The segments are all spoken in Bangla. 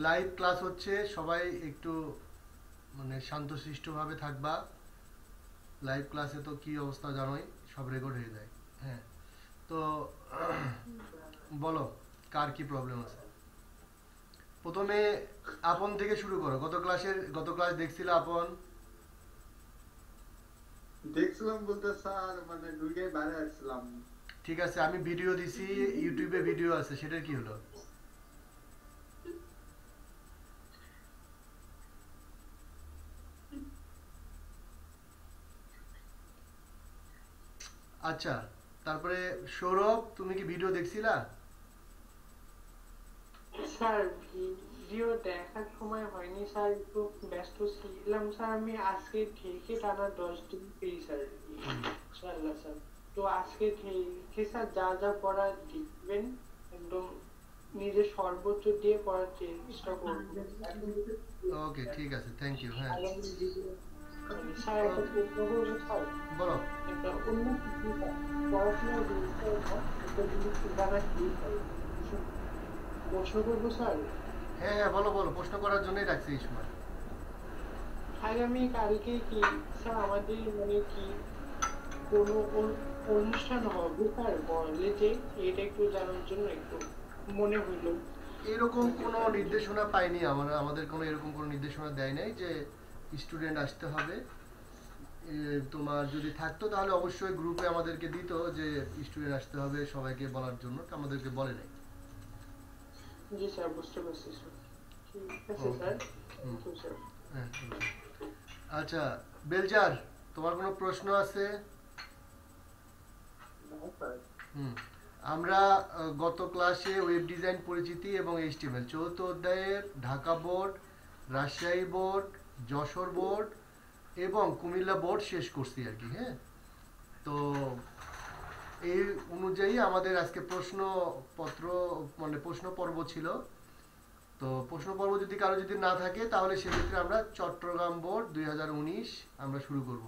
লাইভ ক্লাস হচ্ছে, সবাই একটু মানে শান্তশিষ্টভাবে থাকবা। লাইভ ক্লাসে তো কি অবস্থা জানোই, সব রেকর্ড হয়ে যায়। হ্যাঁ, তো বলো কার কি প্রবলেম আছে। প্রথমে আপন থেকে শুরু করো। গত ক্লাস দেখছিলে আপন? দেখছিলাম বলতে স্যার মানে ঢুকে বাইরে আসছিলাম। ঠিক আছে, আমি ভিডিও দিছি, ইউটিউবে ভিডিও আছে, সেটার কি হলো? আচ্ছা, তারপরে সৌরভ, তুমি কি ভিডিও দেখছিলা? স্যার ভিডিও দেখার সময় হয়নি স্যার, একটু ব্যস্ত ছিলাম স্যার। আমি আজকে থেকে টানা 10 দিন পেয়ে স্যার ইনশাআল্লাহ স্যার। তো আজকে থেকে স্যার যা যা পড়ার দিবেন একদম নিজের সর্বোচ্চ দিয়ে পড়ার চেষ্টা করবো। ওকে, ঠিক আছে, থ্যাংক ইউ। হ্যাঁ, আগামী দিনে স্যার একটা প্রশ্ন করবো স্যার। বলো। একটা অন্য কিছু স্যার, পড়াশোনার বিষয়ে স্যার একটা জিনিস জানা কি স্যার, প্রশ্ন করবো স্যার। হ্যাঁ হ্যাঁ, বলো বলো, প্রশ্ন করার জন্যই রাখছি এই সময়। আগামী কালকে কি স্যার আমাদের মানে কি কোনো অনুষ্ঠান হবে স্যার কলেজে? এটা একটু জানার জন্য একটু মনে হইলো। এরকম কোনো নির্দেশনা পাইনি আমরা, আমাদের কোনো এরকম কোনো নির্দেশনা দেয় নাই যে স্টুডেন্ট আসতে হবে। তোমার যদি থাকতো তাহলে অবশ্যই গ্রুপে আমাদেরকে দিত যে স্টুডেন্ট আসতে হবে, সবাইকে বলার জন্য, আমাদেরকে বলে নাই। জি স্যার, বুঝতে পারছি স্যার। ঠিক আছে ওকে। স্যার, হুম। Thank you sir. হ্যাঁ, আচ্ছা, বেলচার, তোমার কোনো প্রশ্ন আছে? হুম। আমরা গত ক্লাসে ওয়েব ডিজাইন পরিচিতি এবং এইচটিএমএল চতুর্থ অধ্যায়ের Dhaka board, Rajshahi board, Jessore board এবং কুমিল্লা বোর্ড শেষ করছি আর কি। হ্যাঁ, তো এই অনুযায়ী আমাদের আজকে প্রশ্নপত্র মানে প্রশ্ন পর্ব ছিল। তো প্রশ্ন পর্ব যদি কারো যদি না থাকে তাহলে সেক্ষেত্রে আমরা চট্টগ্রাম বোর্ড 2019 আমরা শুরু করব।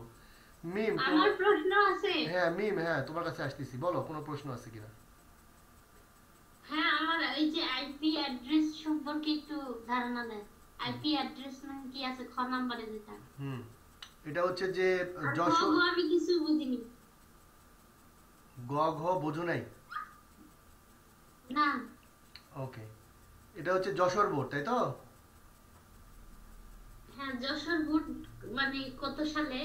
মিম, আমার প্রশ্ন আছে। হ্যাঁ মিম, হ্যাঁ তোমার কাছে আসতেছি, বলো কোনো প্রশ্ন আছে কিনা। হ্যাঁ, আমার এই যে আইপি অ্যাড্রেস সম্পর্কে একটু ধারণা দেন। আইপি অ্যাড্রেস মানে কি আছে খ নাম্বারে যেটা? হুম, এটা হচ্ছে যে আর খ যশোর। গ আমি কিছু বুঝিনি। গ ঘ বোঝো নাই? না। ওকে, এটা হচ্ছে যশোর বোর্ড, তাই তো? হ্যাঁ, যশোর বোর্ড মানে কত সালে?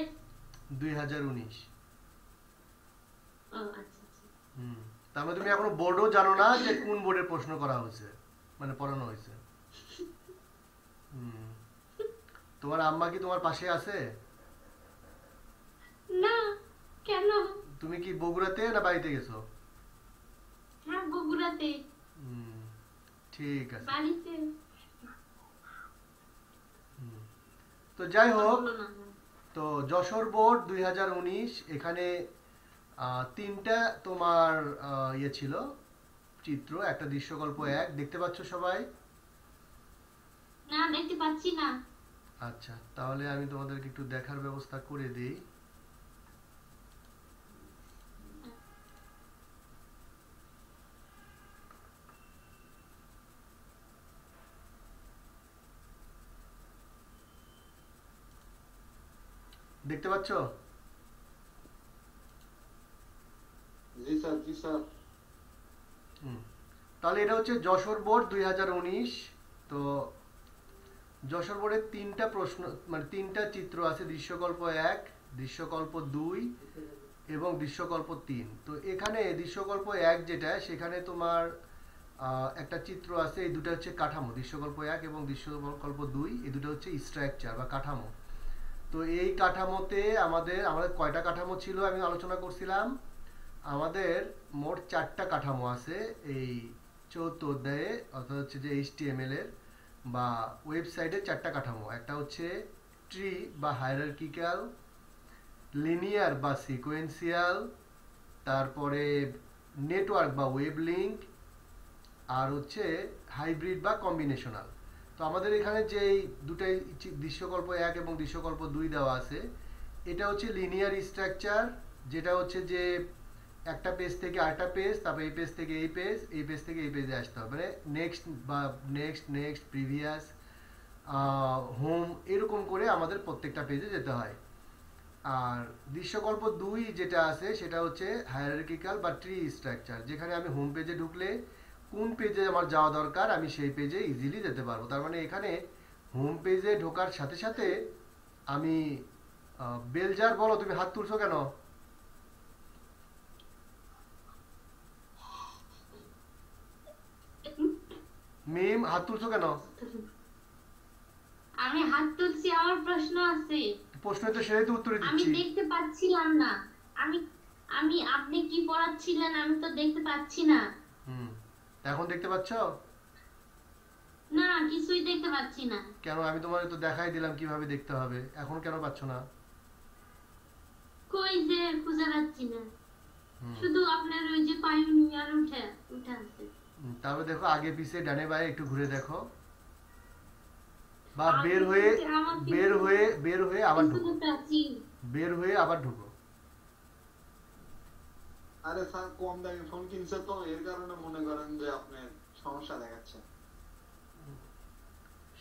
2019। ও আচ্ছা আচ্ছা। হুম, তার মানে তুমি এখনো বোর্ডও জানো না যে কোন বোর্ডের প্রশ্ন করা হয়েছে, মানে পড়ানো হয়েছে। হুম, তোমার আম্মা কি তোমার পাশে আছে? না, কেন? তুমি কি বগুড়াতে না বাড়িতে গেছো? হ্যাঁ, বগুড়াতে। হুম, ঠিক আছে। বাড়িতে হুম, তো যাই হোক, বলো না। তো যশোর বোর্ড 2019, এখানে তিনটা তোমার ইয়ে ছিল, চিত্র, একটা দৃশ্যকল্প এক, দেখতে পাচ্ছ সবাই? না, দেখতে পাচ্ছি না। আচ্ছা, তাহলে আমি তোমাদেরকে একটু দেখার ব্যবস্থা করে দিই। দেখতে পাচ্ছ? জি স্যার, জি স্যার। হুম, তাহলে এটা হচ্ছে যশোর বোর্ড 2019। তো যশোর বোর্ডের তিনটা প্রশ্ন মানে তিনটা চিত্র আছে, দৃশ্যকল্প এক, দৃশ্যকল্প দুই এবং দৃশ্যকল্প তিন। তো এখানে দৃশ্যকল্প এক যেটা, সেখানে তোমার একটা চিত্র আছে, এই দুটো হচ্ছে কাঠামো, দৃশ্যকল্প এক এবং দৃশ্যকল্প দুই, এই দুটো হচ্ছে স্ট্রাকচার বা কাঠামো। তো এই কাঠামোতে আমাদের আমাদের কয়টা কাঠামো ছিল আমি আলোচনা করছিলাম। আমাদের মোট চারটা কাঠামো আছে এই চৌদ্দ অধ্যায়ে, অর্থাৎ হচ্ছে যে এইচটিএমএল এর বা ওয়েবসাইটের চারটা কাঠামো। একটা হচ্ছে ট্রি বা হায়ারার্কিক্যাল, লিনিয়ার বা সিকোয়েন্সিয়াল, তারপরে নেটওয়ার্ক বা ওয়েব লিঙ্ক, আর হচ্ছে হাইব্রিড বা কম্বিনেশনাল। তো আমাদের এখানে যে দুটাই দৃশ্যকল্প এক এবং দৃশ্যকল্প দুই দেওয়া আছে, এটা হচ্ছে লিনিয়ার স্ট্রাকচার, যেটা হচ্ছে যে একটা পেজ থেকে আরেকটা পেজ, তারপর এই পেজ থেকে এই পেজ, এই পেজ থেকে এই পেজে আসতে হবে, মানে নেক্সট বা নেক্সট প্রিভিয়াস হোম এরকম করে আমাদের প্রত্যেকটা পেজে যেতে হয়। আর দৃশ্যকল্প 2 যেটা আছে সেটা হচ্ছে হায়ারার্কিক্যাল বা ট্রি স্ট্রাকচার, যেখানে আমি হোম পেজে ঢুকলে কোন পেজে আমার যাওয়া দরকার আমি সেই পেজে ইজিলি যেতে পারবো। তার মানে এখানে হোম পেজে ঢোকার সাথে সাথে আমি বেলজার, বলো তুমি হাত তুলছো কেন? মিম হাত তুলছো কেন? আমি হাত তুলছি, আমার প্রশ্ন আছে। প্রশ্ন তো সেটাই তো উত্তর আমি দিচ্ছি। দেখতে পাচ্ছিলাম না। আমি আমি আপনি কি পড়াচ্ছিলেন আমি তো দেখতে পাচ্ছি না। এখন দেখতে পাচ্ছ? না, কিছুই দেখতে পাচ্ছি না। কেন? আমি তোমার তো দেখাই দিলাম কিভাবে দেখতে হবে, এখন কেন পাচ্ছ না? কই যে খুঁজে পাচ্ছি না, শুধু আপনার ওই যে পায়োনিয়ার উঠে আছে। তারপর দেখো আগে পিছে ডানে বায়ে একটু ঘুরে দেখো, বা বের হয়ে আবার ঢুকো, বের হয়ে আবার ঢুকো। আরে স্যার কম দামি ফোন কিনছে তো এর কারণে মনে করেন যে আপনার সমস্যা দেখাচ্ছে।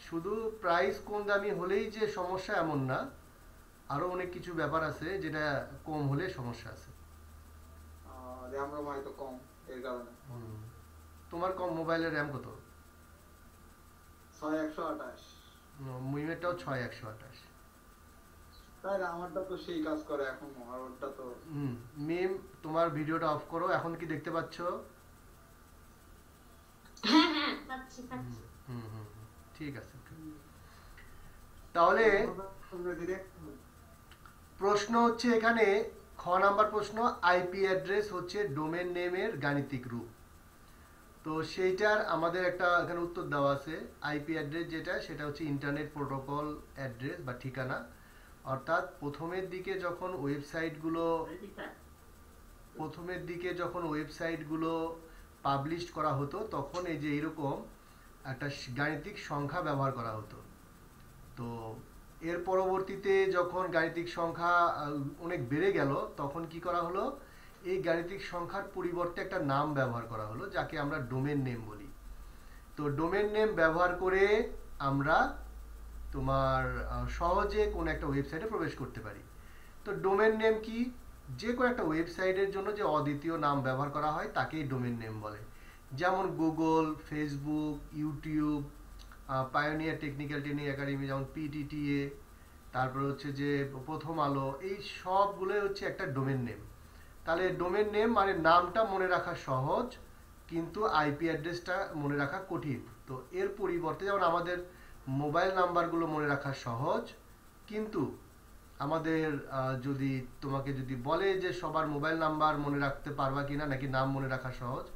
শুধু প্রাইস কম দামি হলেই যে সমস্যা এমন না, আরো অনেক কিছু ব্যাপার আছে যেটা কম হলে সমস্যা আছে। র্যাম রোম হয়তো কম এর কারণে। তোমার কম মোবাইলের র্যাম কত? 6128। মুইমেরটাও 6128। তাই আমারটা তো সেই কাজ করে এখন, আর ওরটা তো। মিম তোমার ভিডিওটা অফ করো, এখন কি দেখতে পাচ্ছ? হ্যাঁ হ্যাঁ পাচ্ছি পাচ্ছি। ঠিক আছে। তাহলে প্রশ্ন হচ্ছে এখানে খ নাম্বার প্রশ্ন, আইপি অ্যাড্রেস হচ্ছে ডোমেন নেমের গাণিতিক রূপ। তো সেইটার আমাদের একটা এখানে উত্তর দেওয়া আছে। আইপি অ্যাড্রেস যেটা, সেটা হচ্ছে ইন্টারনেট প্রোটোকল অ্যাড্রেস বা ঠিকানা। অর্থাৎ প্রথমের দিকে যখন ওয়েবসাইটগুলো পাবলিশ করা হতো তখন এই যে এরকম একটা গাণিতিক সংখ্যা ব্যবহার করা হতো। তো এর পরবর্তীতে যখন গাণিতিক সংখ্যা অনেক বেড়ে গেল তখন কি করা হলো, এই গাণিতিক সংখ্যার পরিবর্তে একটা নাম ব্যবহার করা হলো যাকে আমরা ডোমেন নেম বলি। তো ডোমেন নেম ব্যবহার করে আমরা তোমার সহজে কোন একটা ওয়েবসাইটে প্রবেশ করতে পারি। তো ডোমেন নেম কি? যে কোনো একটা ওয়েবসাইটের জন্য যে অদ্বিতীয় নাম ব্যবহার করা হয় তাকেই ডোমেন নেম বলে। যেমন Google, Facebook, YouTube, pioneer technical training academy, যেমন পিটিটিএ, তারপর হচ্ছে যে প্রথম আলো, এই সবগুলোই হচ্ছে একটা ডোমেন নেম। তাহলে ডোমেন নেম মানে নামটা মনে রাখা সহজ, কিন্তু আইপি অ্যাড্রেসটা মনে রাখা কঠিন। তো এর পরিবর্তে যেমন আমাদের মোবাইল নাম্বারগুলো মনে রাখা সহজ, কিন্তু আমাদের তোমাকে যদি বলে যে সবার মোবাইল নাম্বার মনে রাখতে পারবা কিনা, নাকি নাম মনে রাখা সহজ,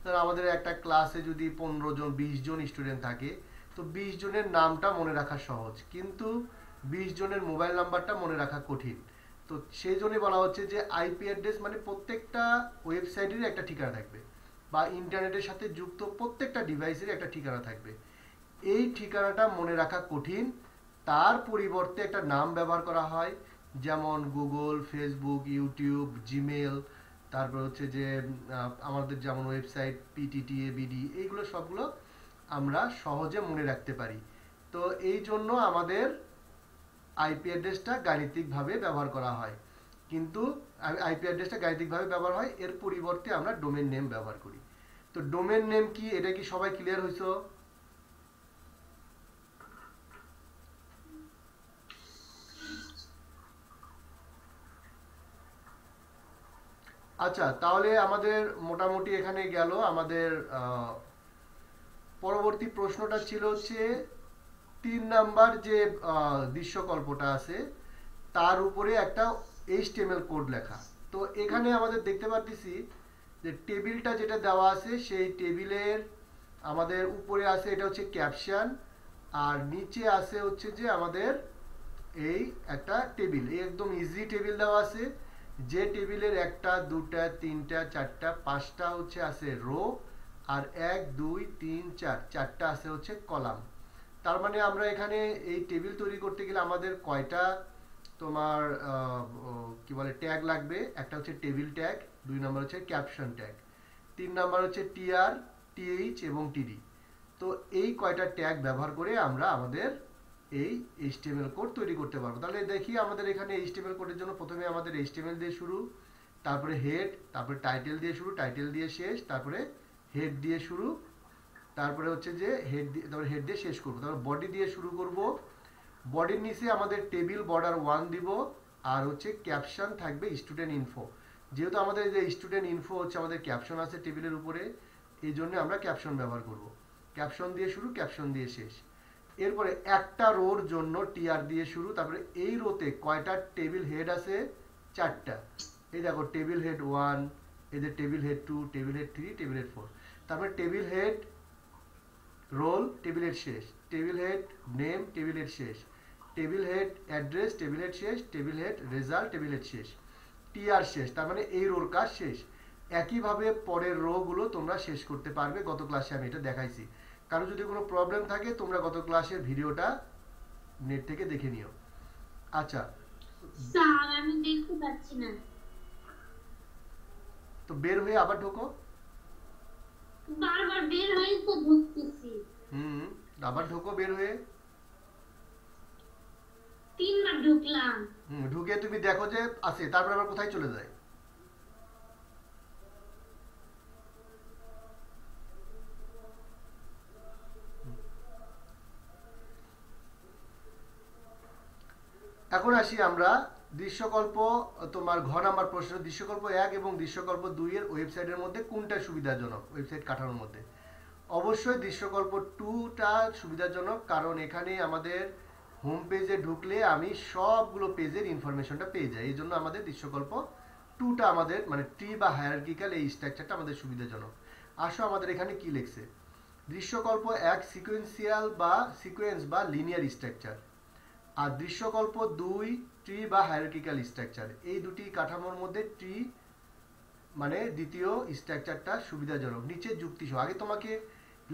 তাহলে আমাদের একটা ক্লাসে যদি 15 জন 20 জন স্টুডেন্ট থাকে, তো 20 জনের নামটা মনে রাখা সহজ, কিন্তু 20 জনের মোবাইল নাম্বারটা মনে রাখা কঠিন। তো সেই জন্যই বলা হচ্ছে যে আইপি অ্যাড্রেস মানে প্রত্যেকটা ওয়েবসাইটেরই একটা ঠিকানা থাকবে, বা ইন্টারনেটের সাথে যুক্ত প্রত্যেকটা ডিভাইসের একটা ঠিকানা থাকবে। এই ঠিকানাটা মনে রাখা কঠিন, তার পরিবর্তে একটা নাম ব্যবহার করা হয়, যেমন গুগল, ফেসবুক, ইউটিউব, জিমেল, তারপর হচ্ছে যে আমাদের যেমন ওয়েবসাইট পিটিটিএ, বিডি, এইগুলো সবগুলো আমরা সহজে মনে রাখতে পারি। তো এই জন্য আমাদের আইপি অ্যাড্রেসটা গাণিতিকভাবে ব্যবহার করা হয়, কিন্তু আইপি অ্যাড্রেসটা গাণিতিকভাবে ব্যবহার হয়, এর পরিবর্তে আমরা ডোমেন নেম ব্যবহার করি। তো ডোমেন নেম কি, এটা কি সবাই ক্লিয়ার হইছো? আচ্ছা, তাহলে আমাদের মোটামুটি এখানে গেল। আমাদের পরবর্তী প্রশ্নটা ছিল হচ্ছে 3 নাম্বার যে দৃশ্যকল্পটা আছে তার উপরে একটা HTML কোড লেখা। তো এখানে আমাদের দেখতে পাচ্ছি যে টেবিলটা যেটা দেওয়া আছে সেই টেবিলের আমাদের উপরে আছে এটা হচ্ছে ক্যাপশন, আর নিচে আছে হচ্ছে যে আমাদের এই একটা টেবিল, এই একদম ইজি টেবিল দেওয়া আছে, যে টেবিলের 1টা 2টা 3টা 4টা 5টা হচ্ছে আছে রো, আর 1 2 3 4 4টা আছে হচ্ছে কলাম। তার মানে আমরা এখানে এই টেবিল তৈরি করতে গেলে আমাদের কয়টা তোমার কি বলে ট্যাগ লাগবে? একটা হচ্ছে টেবিল ট্যাগ, 2 নাম্বার হচ্ছে ক্যাপশন ট্যাগ, 3 নাম্বার হচ্ছে টিআর, টিএইচ এবং টিডি। তো এই কয়টা ট্যাগ ব্যবহার করে আমরা আমাদের এই এইচটিএমএল কোড তৈরি করতে পারবো। তাহলে দেখি আমাদের এখানে এইচটিএমএল কোডের জন্য প্রথমে আমাদের এইচটিএমএল দিয়ে শুরু, তারপরে হেড, তারপরে টাইটেল দিয়ে শুরু, টাইটেল দিয়ে শেষ, তারপরে হেড দিয়ে শুরু, তারপরে হচ্ছে যে হেড দিয়ে, তারপরে হেড দিয়ে শেষ করবো, তারপরে বডি দিয়ে শুরু করব। বডির নিচে আমাদের টেবিল বর্ডার 1 দিব, আর হচ্ছে ক্যাপশন থাকবে স্টুডেন্ট ইনফো। যেহেতু আমাদের যে স্টুডেন্ট ইনফো হচ্ছে আমাদের ক্যাপশন আছে টেবিলের উপরে, এই জন্য আমরা ক্যাপশন ব্যবহার করব। ক্যাপশন দিয়ে শুরু, ক্যাপশন দিয়ে শেষ। এরপরে একটা রোর জন্য টিআর দিয়ে শুরু, তারপরে এই রোতে কয়টা টেবিল হেড আছে, 4টা। এই দেখো টেবিল হেড 1, এই যে table head 2, table head 3, table head 4। তারপরে table head roll, table head শেষ, table head name, table head শেষ, table head address, table head শেষ, table head result, table head শেষ, টিআর শেষ। তার মানে এই রোর কাজ শেষ। একইভাবে পরের রো গুলো তোমরা শেষ করতে পারবে। গত ক্লাসে আমি এটা দেখাইছি। কারো যদি কোনো প্রবলেম থাকে তোমরা গত ক্লাসের ভিডিওটা নেট থেকে দেখে নিও। আচ্ছা, স্যার আমি দেখতে পাচ্ছি না। তো বের হয়ে আবার ঢোকো। বারবার বের হয়ে তো ঢুকতেছি। আবার ঢোকো বের হয়ে। 3 বার ঢুকলাম। ঢুকে তুমি দেখো যে আছে, তারপর আবার কোথায় চলে যায়। এখন আসি আমরা দৃশ্যকল্প, তোমার ঘ নাম্বার প্রশ্ন, দৃশ্যকল্প 1 এবং দৃশ্যকল্প 2 এর ওয়েবসাইটের মধ্যে কোনটা সুবিধাজনক ওয়েবসাইট কাঠানোর মধ্যে? অবশ্যই দৃশ্যকল্প 2টা সুবিধাজনক, কারণ এখানে আমাদের হোম পেজে ঢুকলে আমি সবগুলো পেজের ইনফরমেশনটা পেয়ে যাই। এই জন্য আমাদের দৃশ্যকল্প 2টা আমাদের মানে ট্রি বা হায়ারার্কিক্যাল এই স্ট্রাকচারটা আমাদের সুবিধাজনক। আসো আমাদের এখানে কি লিখছে। দৃশ্যকল্প 1 সিকোয়েন্সিয়াল বা সিকোয়েন্স বা লিনিয়ার স্ট্রাকচার, আর দৃশ্যকল্প 2 ট্রি বা হায়ারার্কিক্যাল স্ট্রাকচার। এই দুটি কাঠামোর মধ্যে ট্রি মানে দ্বিতীয় স্ট্রাকচারটা সুবিধাজনক। নিচে যুক্তি সহ আগে তোমাকে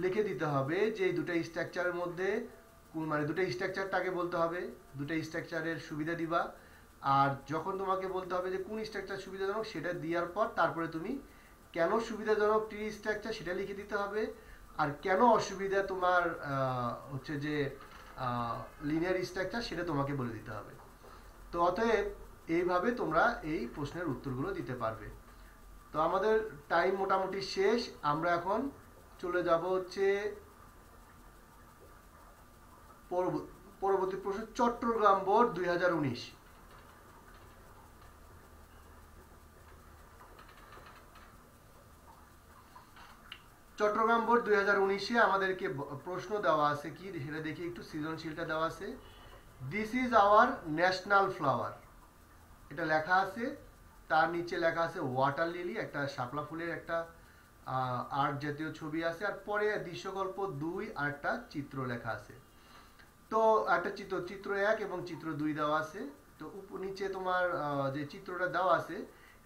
লিখে দিতে হবে যে এই দুটো স্ট্রাকচারের মধ্যে মানে দুটো স্ট্রাকচারটা আগে বলতে হবে, দুটো স্ট্রাকচারের সুবিধা দিবা। আর যখন তোমাকে বলতে হবে যে কোন স্ট্রাকচার সুবিধাজনক সেটা দেওয়ার পর তারপরে তুমি কেন সুবিধাজনক ট্রি স্ট্রাকচার সেটা লিখে দিতে হবে, আর কেন অসুবিধা তোমার হচ্ছে যে লিনিয়ার স্ট্রাকচার সেটা তোমাকে বলে দিতে হবে। তো অতএব এইভাবে তোমরা এই প্রশ্নের উত্তরগুলো দিতে পারবে। তো আমাদের টাইম মোটামুটি শেষ। আমরা এখন চলে যাব হচ্ছে পরবর্তী প্রশ্ন, চট্টগ্রাম বোর্ড 2019। চট্টগ্রাম বোর্ড 2019-এ আমাদেরকে প্রশ্ন দেওয়া আছে কি সেটা দেখি একটু। সৃজনশীলটা দেওয়া আছে, this is our national flower, এটা লেখা আছে। তার নিচে লেখা আছে ওয়াটার লিলি, একটা শাপলা ফুলের একটা আর্ট জাতীয় ছবি আছে, আর পরে দৃশ্যকল্প 2 আর একটা চিত্র লেখা আছে। তো একটা চিত্র 1 এবং চিত্র 2 দেওয়া আছে। তো নিচে তোমার যে চিত্রটা দেওয়া আছে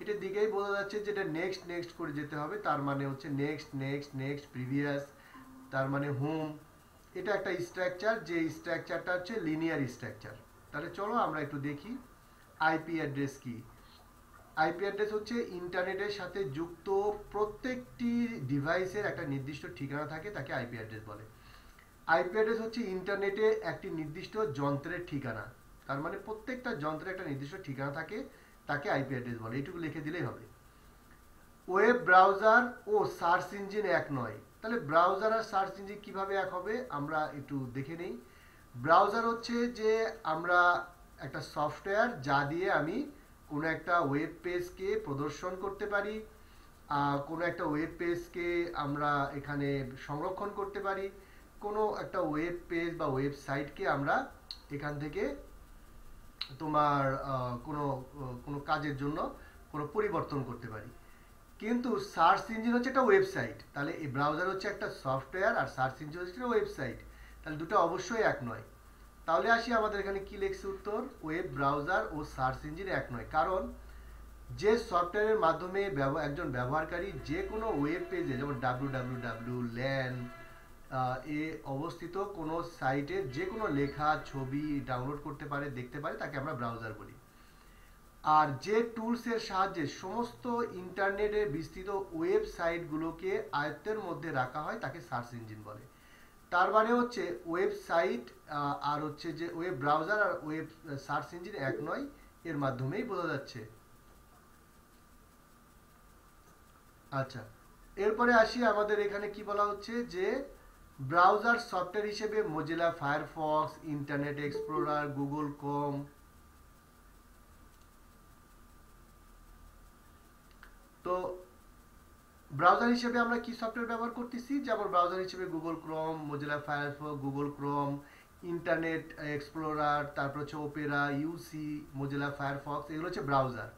এটার দিকেই বোঝা যাচ্ছে যে এটা নেক্সট নেক্সট করে যেতে হবে। তার মানে হচ্ছে নেক্সট নেক্সট নেক্সট প্রিভিয়াস, তার মানে হোম। এটা একটা স্ট্রাকচার, যে স্ট্রাকচারটা হচ্ছে লিনিয়ার স্ট্রাকচার। তাহলে চলো আমরা একটু দেখি আইপি অ্যাড্রেস কি। আইপি অ্যাড্রেস হচ্ছে ইন্টারনেটের সাথে যুক্ত প্রত্যেকটি ডিভাইসের একটা নির্দিষ্ট ঠিকানা থাকে, তাকে আইপি অ্যাড্রেস বলে। আইপি অ্যাড্রেস হচ্ছে ইন্টারনেটে একটি নির্দিষ্ট যন্ত্রের ঠিকানা। তার মানে প্রত্যেকটা যন্ত্রের একটা নির্দিষ্ট ঠিকানা থাকে, তাকে আইপি অ্যাড্রেস বলে। এইটুকু লিখে দিলেই হবে। ওয়েব ব্রাউজার ও সার্চ ইঞ্জিন এক নয়। তাহলে ব্রাউজার আর সার্চ ইঞ্জিন কিভাবে এক হবে আমরা একটু দেখে নেই। ব্রাউজার হচ্ছে যে আমরা একটা সফটওয়্যার যা দিয়ে আমি কোনো একটা ওয়েব পেজকে প্রদর্শন করতে পারি, কোনো একটা ওয়েব পেজকে আমরা এখানে সংরক্ষণ করতে পারি, কোনো একটা ওয়েব পেজ বা ওয়েবসাইটকে আমরা এখান থেকে তোমার কোনো কাজের জন্য কোনো পরিবর্তন করতে পারি। কিন্তু সার্চ ইঞ্জিন হচ্ছে একটা ওয়েবসাইট। তাহলে এই ব্রাউজার হচ্ছে একটা সফটওয়্যার আর সার্চ ইঞ্জিন হচ্ছে একটা ওয়েবসাইট। তাহলে দুটো অবশ্যই এক নয়। তাহলে আসি আমাদের এখানে কি লিখছে উত্তর, ওয়েব ব্রাউজার ও সার্চ ইঞ্জিন এক নয়। কারণ যে সফটওয়্যারের মাধ্যমে একজন ব্যবহারকারী যে কোনো ওয়েব পেজে, যেমন www ল্যান এ অবস্থিত কোনো সাইটের যে কোনো লেখা ছবি ডাউনলোড করতে পারে, দেখতে পারে, তাকে আমরা ব্রাউজার বলি। আর যে টুলসের সাহায্যে সমস্ত ইন্টারনেটের বিস্তৃত ওয়েবসাইটগুলোকে আয়ত্তের মধ্যে রাখা হয় তাকে সার্চ ইঞ্জিন বলে। তার মানে হচ্ছে ওয়েবসাইট আর হচ্ছে যে ওয়েব ব্রাউজার আর ওয়েব সার্চ ইঞ্জিন এক নয়, এর মাধ্যমেই বোঝা যাচ্ছে। আচ্ছা, এরপরে আসি আমাদের এখানে কি বলা হচ্ছে যে ব্রাউজার সফটওয়্যার হিসেবে Mozilla Firefox, internet explorer, Google Chrome. তো ব্রাউজার হিসেবে আমরা কি সফটওয়্যার ব্যবহার করতেছি, যেমন ব্রাউজার হিসেবে Google Chrome, Mozilla Firefox, Google Chrome, internet explorer, তারপর হচ্ছে ওপেরা, ইউসি, মোজিলা ফায়ারফক্স, এগুলো হচ্ছে ব্রাউজার।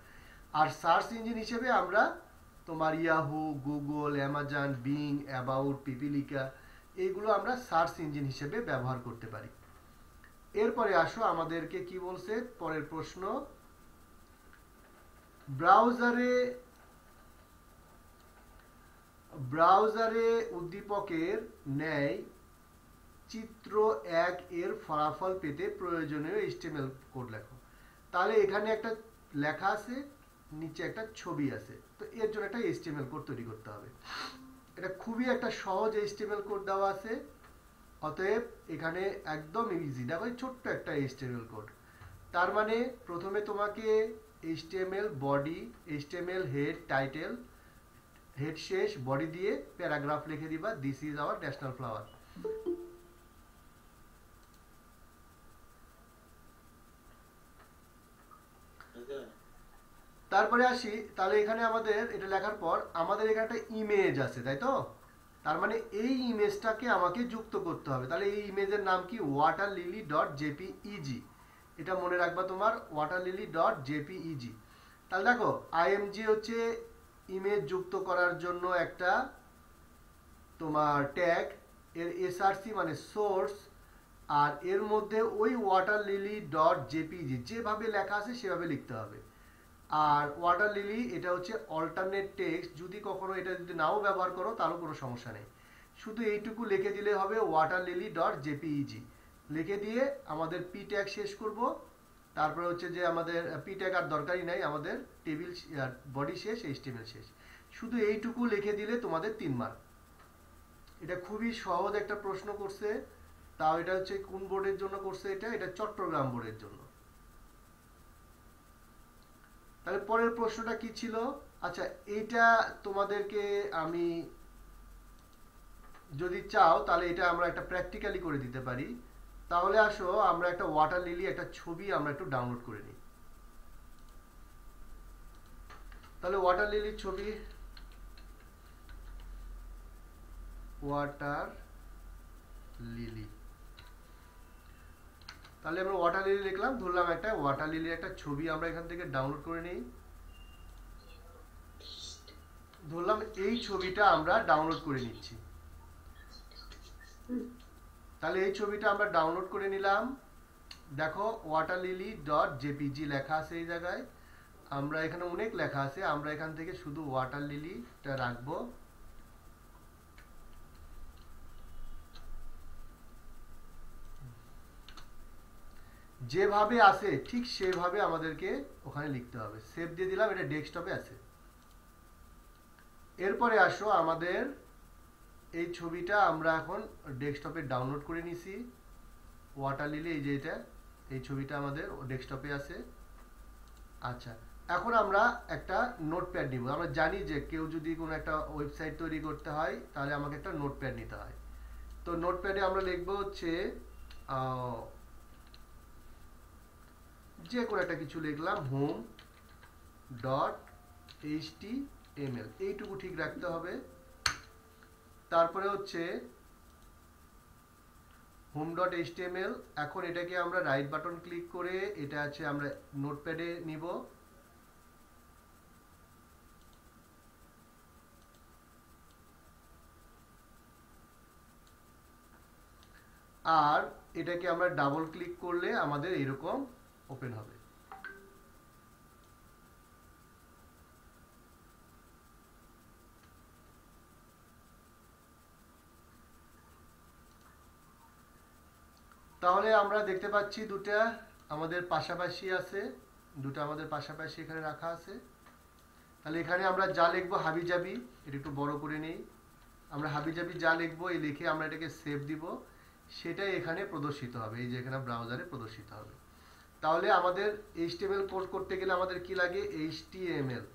আর সার্চ ইঞ্জিন হিসেবে আমরা তোমার Yahoo, Google, Amazon, Bing, about, Pipilika, এইগুলো আমরা সার্চ ইঞ্জিন হিসেবে ব্যবহার করতে পারি। এরপরে আসো আমাদেরকে কি বলছে পরের প্রশ্ন, ব্রাউজারে উদ্দীপকের ন্যায় চিত্র 1 এর ফলাফল পেতে প্রয়োজনীয় HTML কোড লেখো। তাহলে এখানে একটা লেখা আছে, নিচে একটা ছবি আছে, তো এর জন্য একটা HTML কোড তৈরি করতে হবে। এটা খুবই একটা সহজ HTML কোড দেওয়া আছে, অতএব এখানে একদম ইজি। দেখো ছোট্ট একটা HTML কোড। তার মানে প্রথমে তোমাকে HTML body, HTML head, title, head শেষ, বডি দিয়ে প্যারাগ্রাফ লিখে দিবা, this is our national flower. তারপরে আসি, তাহলে এখানে আমাদের এটা লেখার পর আমাদের এখানে একটা ইমেজ আছে, তাই তো? তার মানে এই ইমেজটাকে আমাকে যুক্ত করতে হবে। তাহলে এই ইমেজের নাম কি, waterlily.jpeg। এটা মনে রাখবা তোমার, waterlily.jpeg। তাহলে দেখো আইএমজি হচ্ছে ইমেজ যুক্ত করার জন্য একটা তোমার ট্যাগ, এর এসআরসি মানে সোর্স, আর এর মধ্যে ওই waterlily.jpeg যেভাবে লেখা আছে সেভাবে লিখতে হবে। আর ওয়াটারলিলি এটা হচ্ছে অল্টারনেট টেক্সট, যদি কখনো এটা যদি নাও ব্যবহার করো তাহলেও কোনো সমস্যা নেই, শুধু এইটুকু লিখে দিলে হবে waterlily.jpeg। লিখে দিয়ে আমাদের পি ট্যাগ শেষ করব। তারপরে হচ্ছে যে আমাদের পি ট্যাগ আর দরকারই নাই, আমাদের টেবিল বডি শেষ, HTML শেষ, শুধু এইটুকু লিখে দিলে তোমাদের 3 মার্ক। এটা খুবই সহজ একটা প্রশ্ন করছে, তাও এটা হচ্ছে কোন বোর্ডের জন্য করছে, এটা চট্টগ্রাম বোর্ডের জন্য। তাহলে পরের প্রশ্নটা কি ছিল? আচ্ছা, এইটা তোমাদেরকে আমি যদি চাও তাহলে এটা আমরা একটা প্র্যাকটিক্যালি করে দিতে পারি। তাহলে আসো আমরা একটা ওয়াটারলিলি একটা ছবি আমরা একটু ডাউনলোড করে নিই। তাহলে ওয়াটারলিলির ছবি, ওয়াটারলিলি, তাহলে আমরা ওয়াটারলিলি লিখলাম, ধরলাম একটা ওয়াটারলিলির একটা ছবি আমরা এখান থেকে ডাউনলোড করে নিই। ধরলাম এই ছবিটা আমরা ডাউনলোড করে নিচ্ছি। তাহলে এই ছবিটা আমরা ডাউনলোড করে নিলাম। দেখো waterlily.jpg লেখা আছে এই জায়গায়, আমরা এখানে অনেক লেখা আছে, আমরা এখান থেকে শুধু waterlily-টা রাখবো। যেভাবে আছে ঠিক সেভাবে আমাদেরকে ওখানে লিখতে হবে। সেভ দিয়ে দিলাম, এটা ডেস্কটপে আছে। এরপরে আসো আমাদের এই ছবিটা আমরা এখন ডেস্কটপে ডাউনলোড করে নিছি। ওয়াটারলিলি, এই যে এটা, এই ছবিটা আমাদের ডেস্কটপে আছে। আচ্ছা, এখন আমরা একটা নোটপ্যাড নিব। আমরা জানি যে কেউ যদি কোনো একটা ওয়েবসাইট তৈরি করতে হয় তাহলে আমাকে একটা নোটপ্যাড নিতে হয়। তো নোটপ্যাডে আমরা লিখবো হচ্ছে যে কোনো একটা কিছু লিখলাম, home.html, এইটুকু ঠিক রাখতে হবে। তারপরে হচ্ছে home.html। এখন এটাকে আমরা রাইট বাটন ক্লিক করে এটা আছে আমরা নোটপ্যাডে নিব। আর এটাকে আমরা ডাবল ক্লিক করলে আমাদের এরকম ওপেন হবে। তাহলে আমরা দেখতে পাচ্ছি দুটা আমাদের পাশাপাশি আছে। দুটো আমাদের পাশাপাশি এখানে রাখা আছে। তাহলে এখানে আমরা যা লিখবো হাবিজাবি, এটা একটু বড় করে নেই, আমরা হাবিজাবি যা লিখবো এই লিখে আমরা এটাকে সেভ দিব, সেটাই এখানে প্রদর্শিত হবে, এই যে এখানে ব্রাউজারে প্রদর্শিত হবে। তাহলে আমাদের HTML কোড করতে গেলে আমাদের কি লাগে, HTML,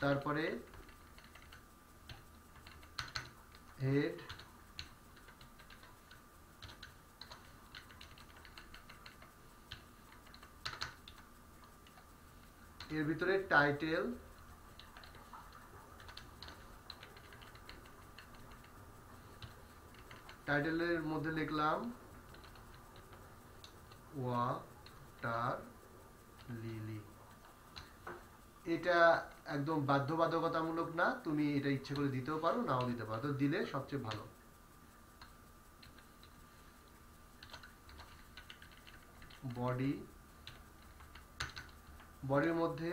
তারপরে হেড, এর ভিতরে টাইটেল, টাইটেলের মধ্যে লিখলাম ওয়াটার লিলি। এটা একদম বাধ্যবাধকতামূলক না, তুমি এটা ইচ্ছে করে দিতেও পারো, নাও দিতে পারো, তো দিলে সবচেয়ে ভালো। বডি, বডির মধ্যে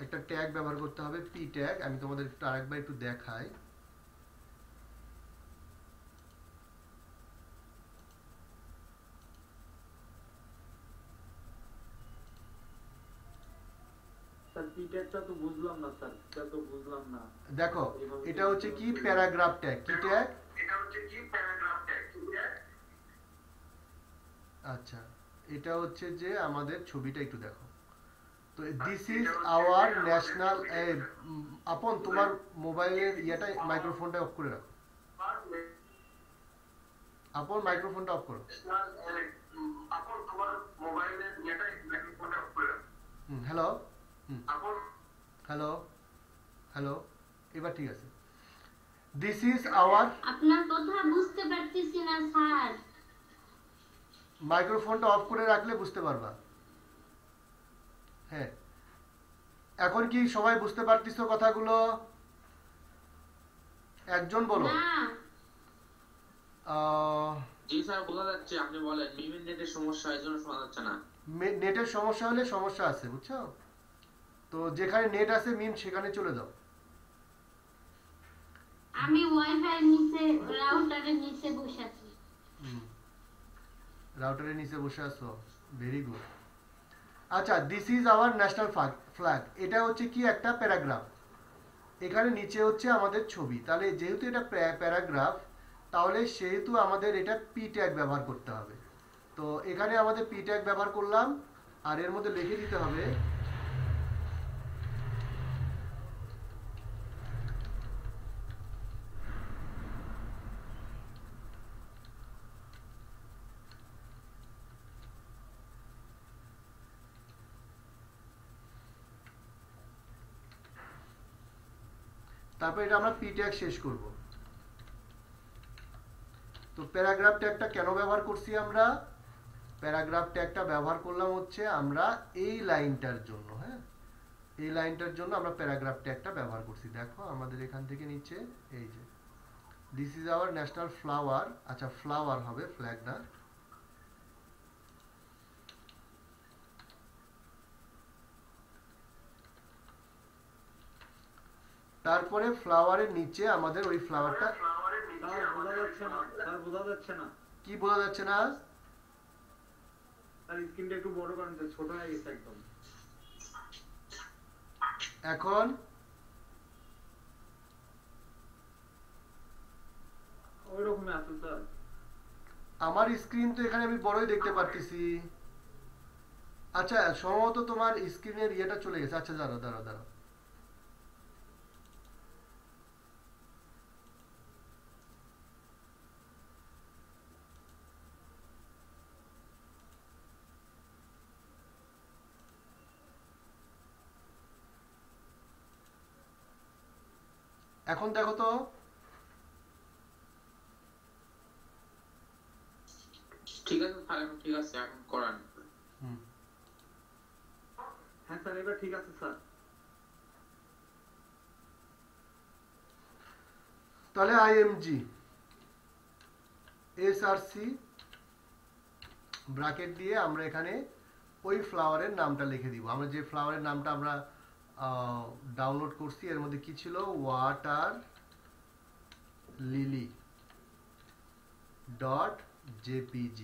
একটা ট্যাগ ব্যবহার করতে হবে, পি ট্যাগ। আমি তোমাদের একটু আরেকবার একটু দেখাই। দেখো এটা হচ্ছে কি প্যারাগ্রাফ ট্যাগ। কি ট্যাগ? আচ্ছা, এটা হচ্ছে যে আমাদের ছবিটা একটু দেখো। তো দিস ইজ আওয়ার ন্যাশনাল। আপন তোমার মোবাইলের ইয়েটা মাইক্রোফোনটা অফ করে রাখো, আপন মাইক্রোফোনটা অফ করো। হ্যালো, হ্যালো, হ্যালো, এবার ঠিক আছে। দিস ইজ আওয়ার, আপনার কথা বুঝতে পারতেছি না স্যার। মাইক্রোফোনটা অফ করে রাখলে বুঝতে পারবা। হ্যাঁ, এখন কি সবাই বুঝতে পারতেছো কথাগুলো? একজন বলো। না জি স্যার, বোঝা যাচ্ছে। আপনি বলেন। মিমির নেটের সমস্যা, এই জন্য শোনা যাচ্ছে না। নেটের সমস্যা হলে সমস্যা আছে, বুঝছো? তো যেখানে নেট আছে মিম সেখানে চলে যাও। আমি ওয়াইফাই নিচে, রাউটারের নিচে বসে আছি। রাউটারের নিচে বসে আছো, ভেরি গুড। আচ্ছা, this is our national flag. এটা হচ্ছে কি একটা প্যারাগ্রাফ, এখানে নিচে হচ্ছে আমাদের ছবি। তাহলে যেহেতু এটা প্যারাগ্রাফ, তাহলে সেহেতু আমাদের এটা পি ট্যাগ ব্যবহার করতে হবে। তো এখানে আমাদের পি ট্যাগ ব্যবহার করলাম, আর এর মধ্যে লিখে দিতে হবে তারপর এটা আমরা পি ট্যাগ শেষ করব। তো প্যারাগ্রাফ ট্যাগটা কেন ব্যবহার করছি আমরা? প্যারাগ্রাফ ট্যাগটা ব্যবহার করলাম হচ্ছে আমরা এই লাইনটার জন্য। হ্যাঁ, এই লাইনটার জন্য আমরা প্যারাগ্রাফ ট্যাগটা ব্যবহার করছি। দেখো আমাদের এখান থেকে নিচে এই যে this is our national flower. আচ্ছা, ফ্লাওয়ার হবে, ফ্ল্যাগ না। তারপরে ফ্লাওয়ারের নিচে আমাদের ওই ফ্লাওয়ারটা বোঝা যাচ্ছে না স্যার, বোঝা যাচ্ছে না। কি বোঝা যাচ্ছে না? স্যার স্ক্রিনটা একটু বড় করেন, ছোট হয়ে গেছে একদম। এখন ওইরকমই আছে স্যার। আমার স্ক্রিন তো এখানে আমি বড়ই দেখতে পারতেছি। আচ্ছা, সম্ভবত তোমার স্ক্রিনের ইয়েটা চলে গেছে। আচ্ছা, দাঁড়াও দাঁড়াও দাঁড়াও, এখন দেখো তো। ঠিক আছে স্যার, এখন ঠিক আছে, এখন করান। হ্যাঁ স্যার, এবার ঠিক আছে স্যার। তাহলে IMG SRC ব্র্যাকেট দিয়ে আমরা এখানে ওই ফ্লাওয়ারের নামটা লিখে দিব। আমরা যে ফ্লাওয়ারের নামটা আমরা ডাউনলোড করছি এর মধ্যে কি ছিল, ওয়াটার লিলি .jpg।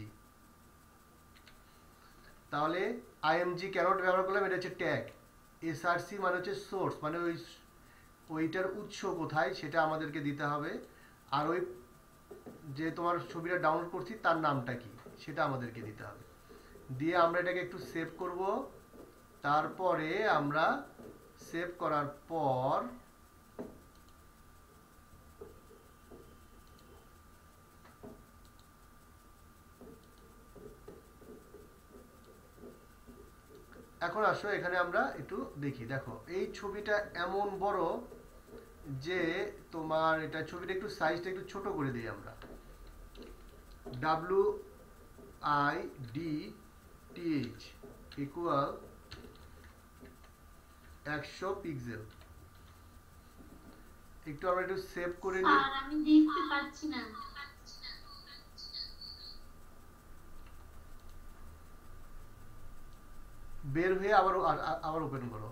তাহলে আইএমজি কেন ব্যবহার করলাম, এটা হচ্ছে ট্যাগ। এসআরসি মানে হচ্ছে সোর্স, মানে ওইটার উৎস কোথায় সেটা আমাদেরকে দিতে হবে। আর ওই যে তোমার ছবিটা ডাউনলোড করছি তার নামটা কি সেটা আমাদেরকে দিতে হবে। দিয়ে আমরা এটাকে একটু সেভ করব। তারপরে আমরা সেভ করার পর এখন আসো এখানে আমরা একটু দেখি। দেখো এই ছবিটা এমন বড় যে তোমার এটা ছবিটা একটু সাইজটা একটু ছোট করে দিই আমরা। WIDTH equal 100 pixel. একটু আমরা একটু সেভ করে নিই। স্যার আমি দেখতে পাচ্ছি না। বের হয়ে আবার ওপেন করো।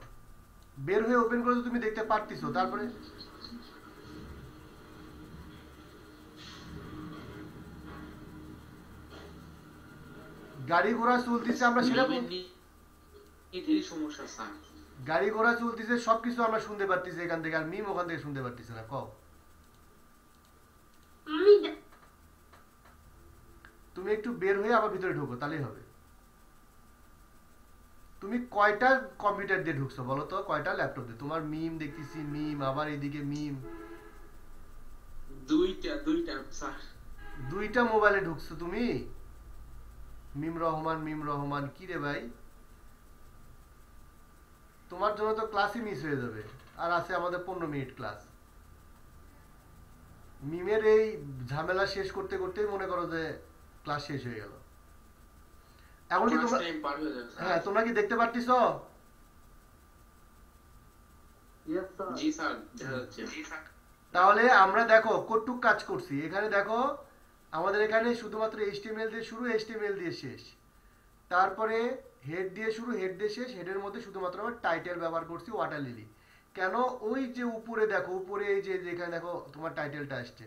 বের হয়ে ওপেন করে তো তুমি দেখতে পারতিছো। তারপরে গাড়ি ঘোড়া চলতেছে, আমরা সেটা এটারই সমস্যা স্যার। গাড়ি ঘোড়া চলতেছে সবকিছু আমরা শুনতে পারতেছি এখান থেকে, আর মিম ওখান থেকে শুনতে পারতেছে না। কও আমি তুমি একটু বের হয়ে আবার ভিতরে ঢোকো, তাহলেই হবে। তুমি কয়টা কম্পিউটার দিয়ে ঢুকছো বলো তো, কয়টা ল্যাপটপ দিয়ে? তোমার মিম দেখতেছি, মিম আবার এদিকে মিম। দুইটা স্যার। দুইটা মোবাইলে ঢুকছো তুমি? মিম রহমান কি রে ভাই, তোমার জন্য তো ক্লাসই মিস হয়ে যাবে। আর আছে আমাদের 15 মিনিট ক্লাস। মিমের এই ঝামেলা শেষ করতে করতেই মনে করো যে ক্লাস শেষ হয়ে গেল। এখন কি তোমরা, হ্যাঁ তোমরা কি দেখতে পারতেছো? Yes sir. জি স্যার, দেখা যাচ্ছে। তাহলে আমরা দেখো কতটুক কাজ করছি। এখানে দেখো আমাদের এখানে শুধুমাত্র HTML দিয়ে শুরু, HTML দিয়ে শেষ। তারপরে হেড দিয়ে শুরু, হেড দিয়ে শেষ। হেডের মধ্যে শুধুমাত্র আমরা টাইটেল ব্যবহার করছি ওয়াটার লিলি। কেন? ওই যে উপরে দেখো, উপরে এই যে যেখানে দেখো তোমার টাইটেলটা আসছে।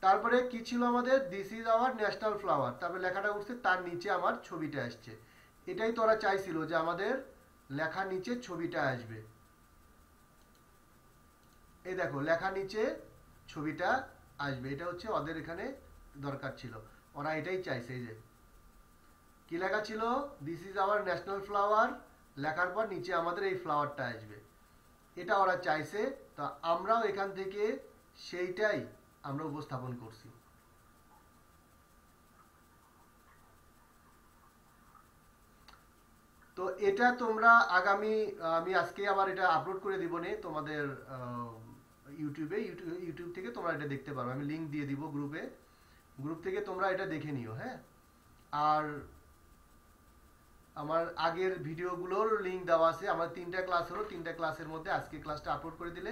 তারপরে কি ছিল আমাদের, this is our national flower. তারপরে লেখাটা উঠছে, তার নিচে আমার ছবিটা আসছে। এটাই তোরা চাইছিল যে আমাদের লেখার নিচে ছবিটা আসবে। এই দেখো লেখার নিচে ছবিটা আসবে, এটা হচ্ছে ওদের এখানে দরকার ছিল। ওরা এটাই চাইছে। এই যে কি লেখা ছিল, this is our national flower, লেখার পর নিচে আমাদের এই ফ্লাওয়ারটা আসবে, এটা ওরা চাইছে। তা আমরাও এখান থেকে সেইটাই আমরা উপস্থাপন করছি। তো এটা তোমরা আগামী, আমি আজকে আবার এটা আপলোড করে দিব নে তোমাদের ইউটিউব থেকে তোমরা এটা দেখতে পারো। আমি লিংক দিয়ে দিব গ্রুপ থেকে তোমরা এটা দেখে নিও। হ্যাঁ, আর আমার আগের ভিডিওগুলোর লিংক দেওয়া আছে। আমার 3টা ক্লাস হলো, 3টা ক্লাসের মধ্যে আজকে ক্লাসটা আপলোড করে দিলে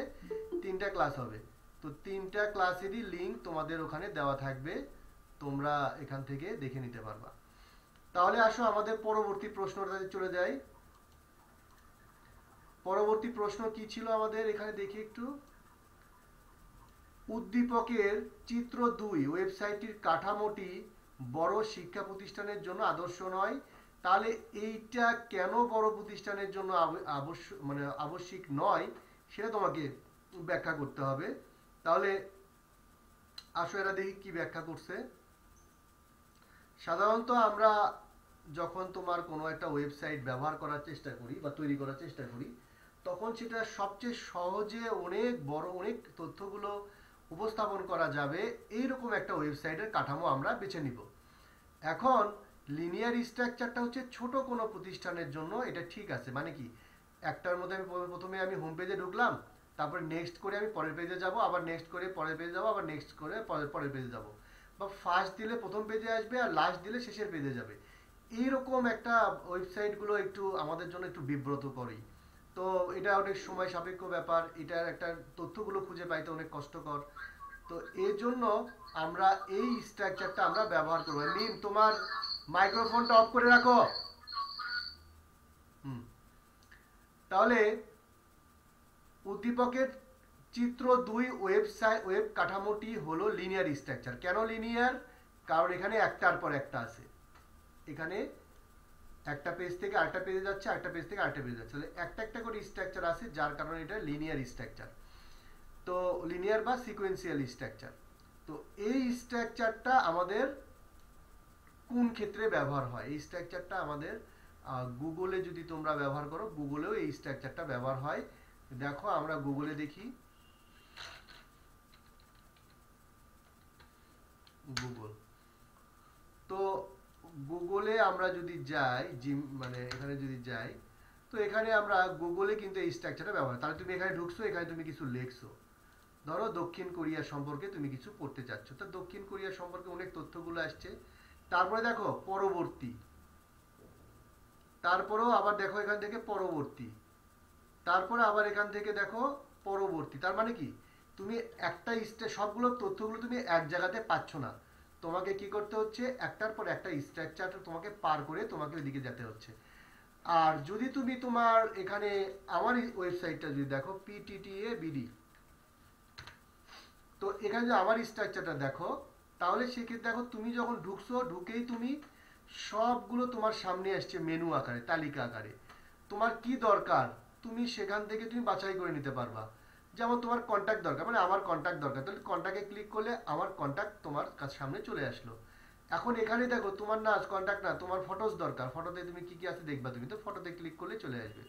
3টা ক্লাস হবে। তো 3টা ক্লাসেরই লিংক তোমাদের ওখানে দেওয়া থাকবে, তোমরা এখান থেকে দেখে নিতে পারবা। তাহলে আসো আমাদের পরবর্তী প্রশ্নটাতে চলে যাই। পরবর্তী প্রশ্ন কি ছিল আমাদের এখানে দেখি একটু। উদ্দীপকের চিত্র 2 ওয়েবসাইটটির কাঠামোটি বড় শিক্ষা প্রতিষ্ঠানের জন্য আদর্শ নয়। তাহলে এইটা কেন বড় প্রতিষ্ঠানের জন্য আবশ্যিক নয় সেটা তোমাকে ব্যাখ্যা করতে হবে। তাহলে আসো এরা দেখি কি ব্যাখ্যা করছে। সাধারণত আমরা যখন তোমার কোনো একটা ওয়েবসাইট ব্যবহার করার চেষ্টা করি বা তৈরি করার চেষ্টা করি, তখন সেটা সবচেয়ে সহজে অনেক বড় অনেক তথ্যগুলো উপস্থাপন করা যাবে এইরকম একটা ওয়েবসাইটের কাঠামো আমরা বেছে নিব। এখন লিনিয়ার স্ট্রাকচারটা হচ্ছে ছোট কোনো প্রতিষ্ঠানের জন্য এটা ঠিক আছে। মানে কি, একটার মধ্যে আমি প্রথমে আমি হোম পেজে ঢুকলাম, তারপর নেক্সট করে আমি পরের পেজে যাব, আবার নেক্সট করে পরের পেজে যাব, আবার নেক্সট করে পরের পেজে যাব, বা ফার্স্ট দিলে প্রথম পেজে আসবে আর লাস্ট দিলে শেষের পেজে যাবে। এইরকম একটা ওয়েবসাইটগুলো একটু আমাদের জন্য একটু বিব্রতকরই। তো এটা অনেক সময় সাপেক্ষ ব্যাপার, এটার একটা তথ্যগুলো খুঁজে পাইতে অনেক কষ্টকর। তো এর জন্য আমরা এই স্ট্রাকচারটা আমরা ব্যবহার করব। মিম তোমার মাইক্রোফোনটা অফ করে রাখো। তাহলে উদ্দীপকের চিত্র 2 ওয়েব কাঠামোটি হলো লিনিয়ার স্ট্রাকচার। কেন লিনিয়ার? কারণ এখানে একটার পর একটা আছে, এখানে একটা পেজ থেকে আরেকটা পেজে যাচ্ছে, আরেকটা পেজ থেকে আরেকটা পেজে যাচ্ছে, তাহলে একটা একটা করে স্ট্রাকচার আছে, যার কারণে এটা লিনিয়ার স্ট্রাকচার। তো লিনিয়ার বা সিকোয়েন্সিয়াল স্ট্রাকচার। তো এই স্ট্রাকচারটা আমাদের কোন ক্ষেত্রে ব্যবহার হয়? এই স্ট্রাকচারটা আমাদের গুগলে যদি তোমরা ব্যবহার করো, গুগলেও এই স্ট্রাকচারটা ব্যবহার হয়। দেখো আমরা গুগলে দেখি, গুগল। তো গুগলে আমরা যদি যাই, মানে এখানে যদি যাই, তো এখানে আমরা গুগলে কিন্তু এই স্ট্রাকচারটা ব্যবহার, তাহলে তুমি এখানে ঢুকছো, এখানে তুমি কিছু লিখছো, ধরো দক্ষিণ কোরিয়া সম্পর্কে তুমি কিছু পড়তে চাচ্ছ, তো দক্ষিণ কোরিয়া সম্পর্কে অনেক তথ্যগুলো আসছে। তারপরে দেখো পরবর্তী, তারপরেও আবার দেখো এখান থেকে পরবর্তী, তারপরে আবার এখান থেকে দেখো পরবর্তী। তার মানে কি, তুমি একটা সবগুলো তথ্যগুলো তুমি এক জায়গাতে পাচ্ছ না, তোমাকে কি করতে হচ্ছে, একটার পর একটা স্ট্রাকচার তোমাকে পার করে তোমাকে ওইদিকে যেতে হচ্ছে। আর যদি তুমি তোমার এখানে আমার ওয়েবসাইটটা যদি দেখো PTTABD, তো এখানে যে আমার স্ট্রাকচারটা দেখো, তাহলে সেক্ষেত্রে দেখো তুমি যখন ঢুকছো, ঢুকেই তুমি সবগুলো তোমার সামনে আসছে মেনু আকারে, তালিকা আকারে। তোমার কি দরকার তুমি সেখান থেকে তুমি বাছাই করে নিতে পারবা। যেমন তোমার কন্ট্যাক্ট দরকার, মানে আমার কন্ট্যাক্ট দরকার, তাহলে কন্ট্যাক্টে ক্লিক করলে আমার কন্ট্যাক্ট তোমার সামনে চলে আসলো। এখন এখানে দেখো তোমার না কন্ট্যাক্ট না, তোমার ফটোস দরকার, ফটোতে তুমি কি কি আছে দেখবা, তুমি তো ফটোতে ক্লিক করলে চলে আসবে,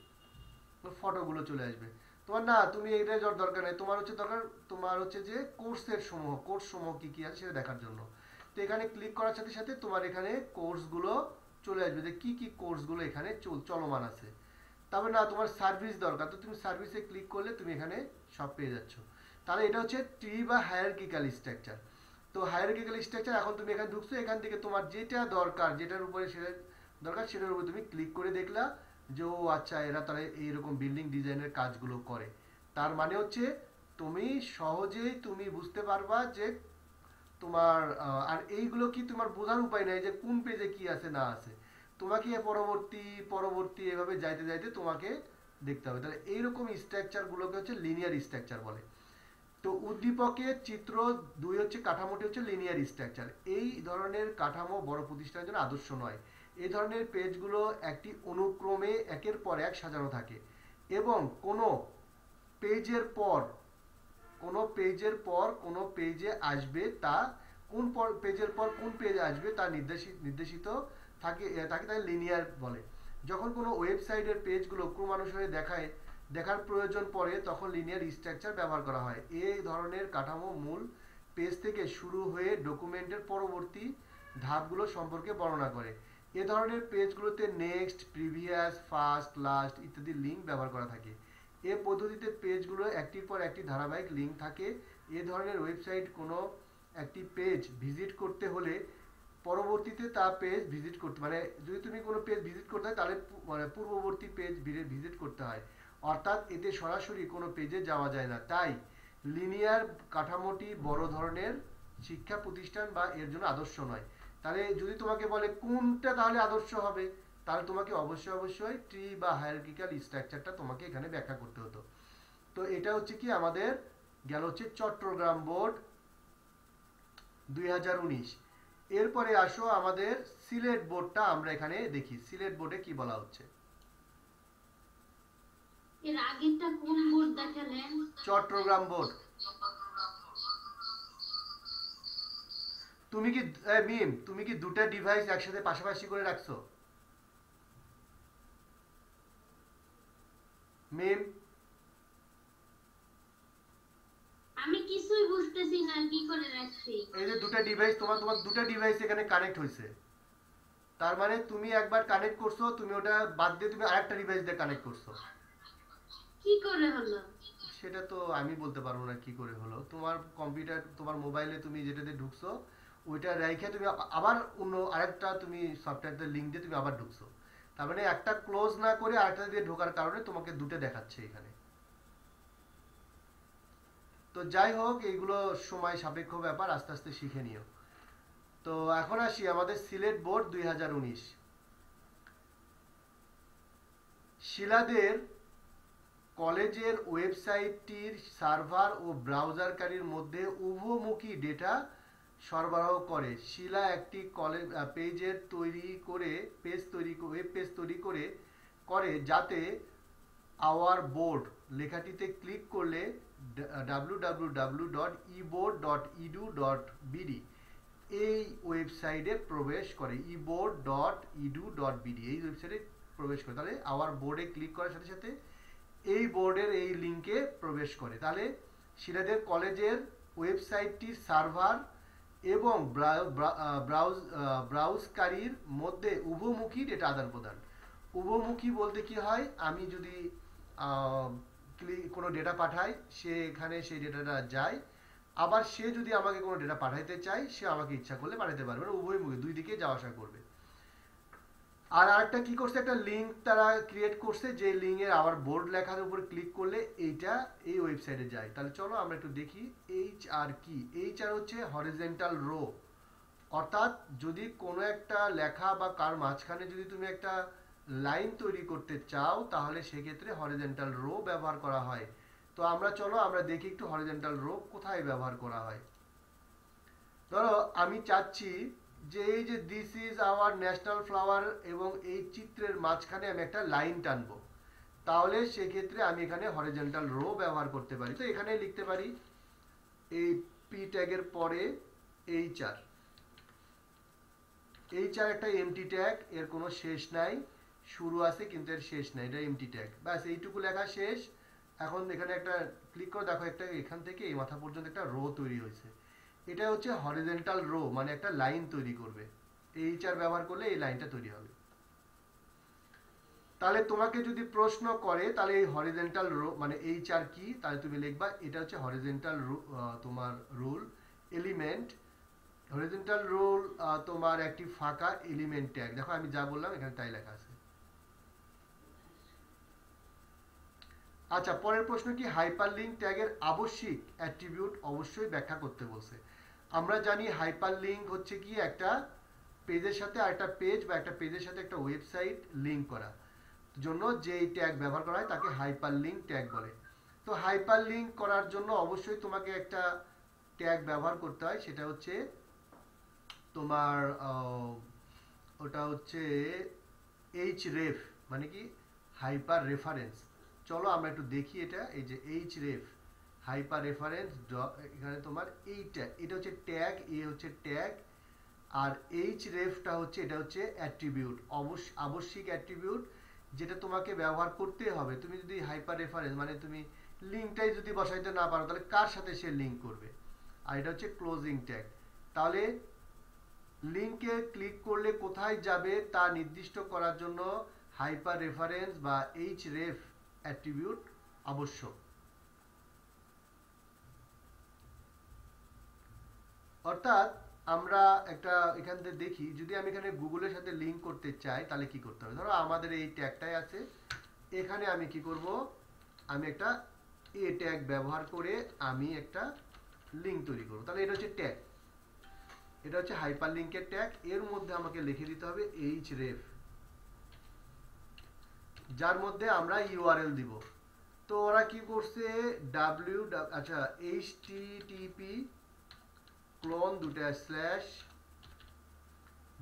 ফটোগুলো চলে আসবে। তোমার না, তুমি এটা দরকার নেই, তোমার হচ্ছে দরকার, তোমার হচ্ছে যে কোর্সের সমূহ, কোর্স সমূহ কি কি আছে সেটা দেখার জন্য। তো এখানে ক্লিক করার সাথে সাথে তোমার এখানে কোর্সগুলো চলে আসবে, যে কি কি কোর্সগুলো এখানে চলমান আছে। তারপরে না তোমার সার্ভিস দরকার, তো তুমি সার্ভিসে ক্লিক করলে তুমি এখানে সব পেয়ে যাচ্ছ। তাহলে এটা হচ্ছে ট্রি বা হায়ারার্কিক্যাল স্ট্রাকচার। তো হায়ারার্কিক্যাল স্ট্রাকচার, এখন তুমি এখানে ঢুকছো, এখান থেকে তোমার যেটা দরকার, যেটার উপরে সেটা দরকার, সেটার উপরে তুমি ক্লিক করে দেখলা যে ও আচ্ছা, এরা তাহলে এইরকম বিল্ডিং ডিজাইনের কাজগুলো করে। তার মানে হচ্ছে তুমি সহজেই তুমি বুঝতে পারবা যে তোমার আর এইগুলো কি তোমার বোঝার উপায় নাই যে কোন পেজে কি আছে না আছে, তোমাকে পরবর্তী পরবর্তী এভাবে যাইতে যাইতে তোমাকে দেখতে হবে। তাহলে এইরকম স্ট্রাকচার গুলোকে হচ্ছে লিনিয়ার স্ট্রাকচার বলে। তো উদ্দীপকের চিত্র 2 হচ্ছে কাঠামোটি হচ্ছে লিনিয়ার স্ট্রাকচার। এই ধরনের কাঠামো বড় প্রতিষ্ঠানের জন্য আদর্শ নয়। এই ধরনের পেজগুলো একটি অনুক্রমে একের পর এক সাজানো থাকে এবং কোনো পেজের পর কোনো পেজে আসবে, তা কোন পেজের পর কোন পেজ আসবে তা নির্দেশিত থাকে, তাকে তাই লিনিয়ার বলে। যখন কোনো ওয়েবসাইটের পেজগুলো ক্রমানুসারে দেখার প্রয়োজন পড়ে, তখন লিনিয়ার স্ট্রাকচার ব্যবহার করা হয়। এই ধরনের কাঠামো মূল পেজ থেকে শুরু হয়ে ডকুমেন্টের পরবর্তী ধাপগুলো সম্পর্কে বর্ণনা করে। এ ধরনের পেজগুলোতে নেক্সট, প্রিভিয়াস, ফার্স্ট, লাস্ট ইত্যাদি লিঙ্ক ব্যবহার করা থাকে। এ পদ্ধতিতে পেজগুলো একটির পর একটি ধারাবাহিক লিঙ্ক থাকে। এ ধরনের ওয়েবসাইট কোনো একটি পেজ ভিজিট করতে হলে পরবর্তীতে তা পেজ ভিজিট করতে, মানে যদি তুমি কোনো পেজ ভিজিট করতে হয় তাহলে মানে পূর্ববর্তী পেজ ভিজিট করতে হয়, অর্থাৎ এতে সরাসরি কোনো পেজে যাওয়া যায় না। তাই লিনিয়ার কাঠামোটি বড় ধরনের শিক্ষা প্রতিষ্ঠান বা এর জন্য আদর্শ নয়। তাহলে যদি তোমাকে বলে কোনটা তাহলে আদর্শ হবে, তাহলে তোমাকে অবশ্যই ট্রি বা হায়ারার্কিক্যাল স্ট্রাকচারটা তোমাকে এখানে ব্যাখ্যা করতে হতো। তো এটা হচ্ছে কি আমাদের গেল হচ্ছে চট্টগ্রাম বোর্ড 2019। এরপরে আসো আমাদের সিলেট বোর্ডটা আমরা এখানে দেখি, সিলেট বোর্ডে কি বলা হচ্ছে। এর আগেরটা কোন বোর্ড দেখালেন? চট্টগ্রাম বোর্ড। তুমি কি মিম, তুমি কি দুটো ডিভাইস একসাথে পাশাপাশি করে রাখছো? মিম, আমি কিছুই বুঝতেছি না কি করে রাখছি। এই যে দুটো ডিভাইস, তোমার দুটো ডিভাইস এখানে কানেক্ট হয়েছে, তার মানে তুমি একবার কানেক্ট করছো, তুমি ওটা বাদ দিয়ে তুমি আরেকটা ডিভাইস দিয়ে কানেক্ট করছো। কি করে হলো? সেটা তো আমি বলতে পারবো না কি করে হলো। তোমার কম্পিউটার, তোমার মোবাইলে তুমি যেটাতে ঢুকছো ওইটা রেখে তুমি আবার অন্য আরেকটা তুমি সফটওয়্যারতে লিংক দিয়ে তুমি আবার ঢুকছো, তার মানে একটা ক্লোজ না করে আরেকটা দিয়ে ঢোকার কারণে তোমাকে দুটো দেখাচ্ছে এখানে। তো যাই হোক, এইগুলো সময় সাপেক্ষ ব্যাপার, আস্তে আস্তে শিখে নিও। তো এখন আসি আমাদের সিলেট বোর্ড 2019। শিলাদের কলেজের ওয়েবসাইটটির সার্ভার ও ব্রাউজারকারীর মধ্যে উভয়মুখী ডেটা সরবরাহ করে। শিলা একটি পেজের ওয়েব পেজ তৈরি করে যাতে আওয়ার বোর্ড লেখাটিতে ক্লিক করলে www.eboard.edu.bd এই ওয়েবসাইটে প্রবেশ করে। eboard.edu.bd এই ওয়েবসাইটে প্রবেশ করে। তাহলে আওয়ার বোর্ডে ক্লিক করার সাথে সাথে এই বোর্ডের এই লিঙ্কে প্রবেশ করে। তাহলে শিলাদের কলেজের ওয়েবসাইটটির সার্ভার এবং ব্রাউজকারীর মধ্যে উভমুখী ডেটা আদান প্রদান। উভমুখী বলতে কি হয়, আমি যদি কোনো ডেটা পাঠাই, সে এখানে সেই ডেটাটা যায়, আবার সে যদি আমাকে কোনো ডেটা পাঠাইতে চায়, সে আমাকে ইচ্ছা করলে পাঠাতে পারবে। উভয়মুখী, দুই দিকে যাওয়া আসা করবে। আর আরেকটা কি করছে, একটা লিঙ্ক তারা ক্রিয়েট করছে, যে লিঙ্কের আবার বোর্ড লেখার উপর ক্লিক করলে এইটা এই ওয়েবসাইটে যায়। তাহলে চলো আমরা একটু দেখি HR কি। HR হচ্ছে হরিজন্টাল রো, অর্থাৎ যদি কোনো একটা লেখা বা কার মাঝখানে যদি তুমি একটা লাইন তৈরি করতে চাও, তাহলে সেক্ষেত্রে হরিজন্টাল রো ব্যবহার করা হয়। তো আমরা দেখি একটু হরিজন্টাল রো কোথায় ব্যবহার করা হয়। ধরো আমি চাচ্ছি যে এই যে this is our national flower এবং এই চিত্রের মাঝখানে আমি একটা লাইন টানবো, তাহলে সেক্ষেত্রে আমি এখানে হরিজন্টাল রো ব্যবহার করতে পারি। তো এখানে লিখতে পারি এই পি ট্যাগের পরে HR একটা এমটি ট্যাগ, এর কোনো শেষ নাই, শুরু আছে কিন্তু এর শেষ নাই, এটা এমটি ট্যাগ। ব্যাস এইটুকু লেখা শেষ। এখন এখানে একটা ক্লিক করে দেখো, একটা এখান থেকে এই মাথা পর্যন্ত একটা রো তৈরি হয়েছে। এটা হচ্ছে হরিজন্টাল রো, মানে একটা লাইন তৈরি করবে। HR ব্যবহার করলে এই লাইনটা তৈরি হবে। তাহলে তোমাকে যদি প্রশ্ন করে তাহলে এই হরিজন্টাল রো মানে HR কি, তাহলে তুমি লিখবা এটা হচ্ছে হরিজন্টাল তোমার রুল এলিমেন্ট। হরিজন্টাল রুল তোমার একটি ফাঁকা এলিমেন্ট ট্যাগ। দেখো আমি যা বললাম এখানে তাই লেখা আছে। আচ্ছা, পরের প্রশ্ন কি, হাইপারলিংক ট্যাগের আবশ্যিক অ্যাট্রিবিউট অবশ্যই ব্যাখ্যা করতে বলছে। আমরা জানি হাইপারলিংক হচ্ছে কি একটা পেজের সাথে আরেকটা পেজ বা একটা পেজের সাথে একটা ওয়েবসাইট লিংক করা জন্য যে ট্যাগ ব্যবহার করা হয় তাকে হাইপারলিংক ট্যাগ বলে। তো হাইপারলিংক করার জন্য অবশ্যই তোমাকে একটা ট্যাগ ব্যবহার করতে হয়, সেটা হচ্ছে তোমার ওটা হচ্ছে href, মানে কি হাইপার রেফারেন্স। চলো আমরা একটু দেখি এটা। এই যে href হাইপার রেফারেন্স, এখানে তোমার এইটা, এটা হচ্ছে ট্যাগ, হচ্ছে ট্যাগ, আর hrefটা হচ্ছে এটা হচ্ছে অ্যাট্রিবিউট, আবশ্যিক অ্যাট্রিবিউট, যেটা তোমাকে ব্যবহার করতে হবে। তুমি যদি হাইপার রেফারেন্স মানে তুমি লিঙ্কটাই যদি বসাইতে না পারো, তাহলে কার সাথে সে লিঙ্ক করবে। আর এটা হচ্ছে ক্লোজিং ট্যাগ। তাহলে লিঙ্কে ক্লিক করলে কোথায় যাবে তা নির্দিষ্ট করার জন্য হাইপার রেফারেন্স বা href অ্যাট্রিবিউট আবশ্যক। অর্থাৎ আমরা একটা এখান থেকে দেখি, যদি আমি এখানে গুগলের সাথে লিঙ্ক করতে চাই তাহলে কি করতে হবে। ধরো আমাদের এই ট্যাগটাই আছে, এখানে আমি কি করব, আমি একটা ট্যাগ ব্যবহার করে আমি একটা লিঙ্ক তৈরি করব। তাহলে এটা হচ্ছে ট্যাগ, এটা হচ্ছে হাইপারলিংকের ট্যাগ। এর মধ্যে আমাকে লিখে দিতে হবে href, যার মধ্যে আমরা URL দিব। তো ওরা কি করছে, আচ্ছা http ক্লোন দুটা স্ল্যাশ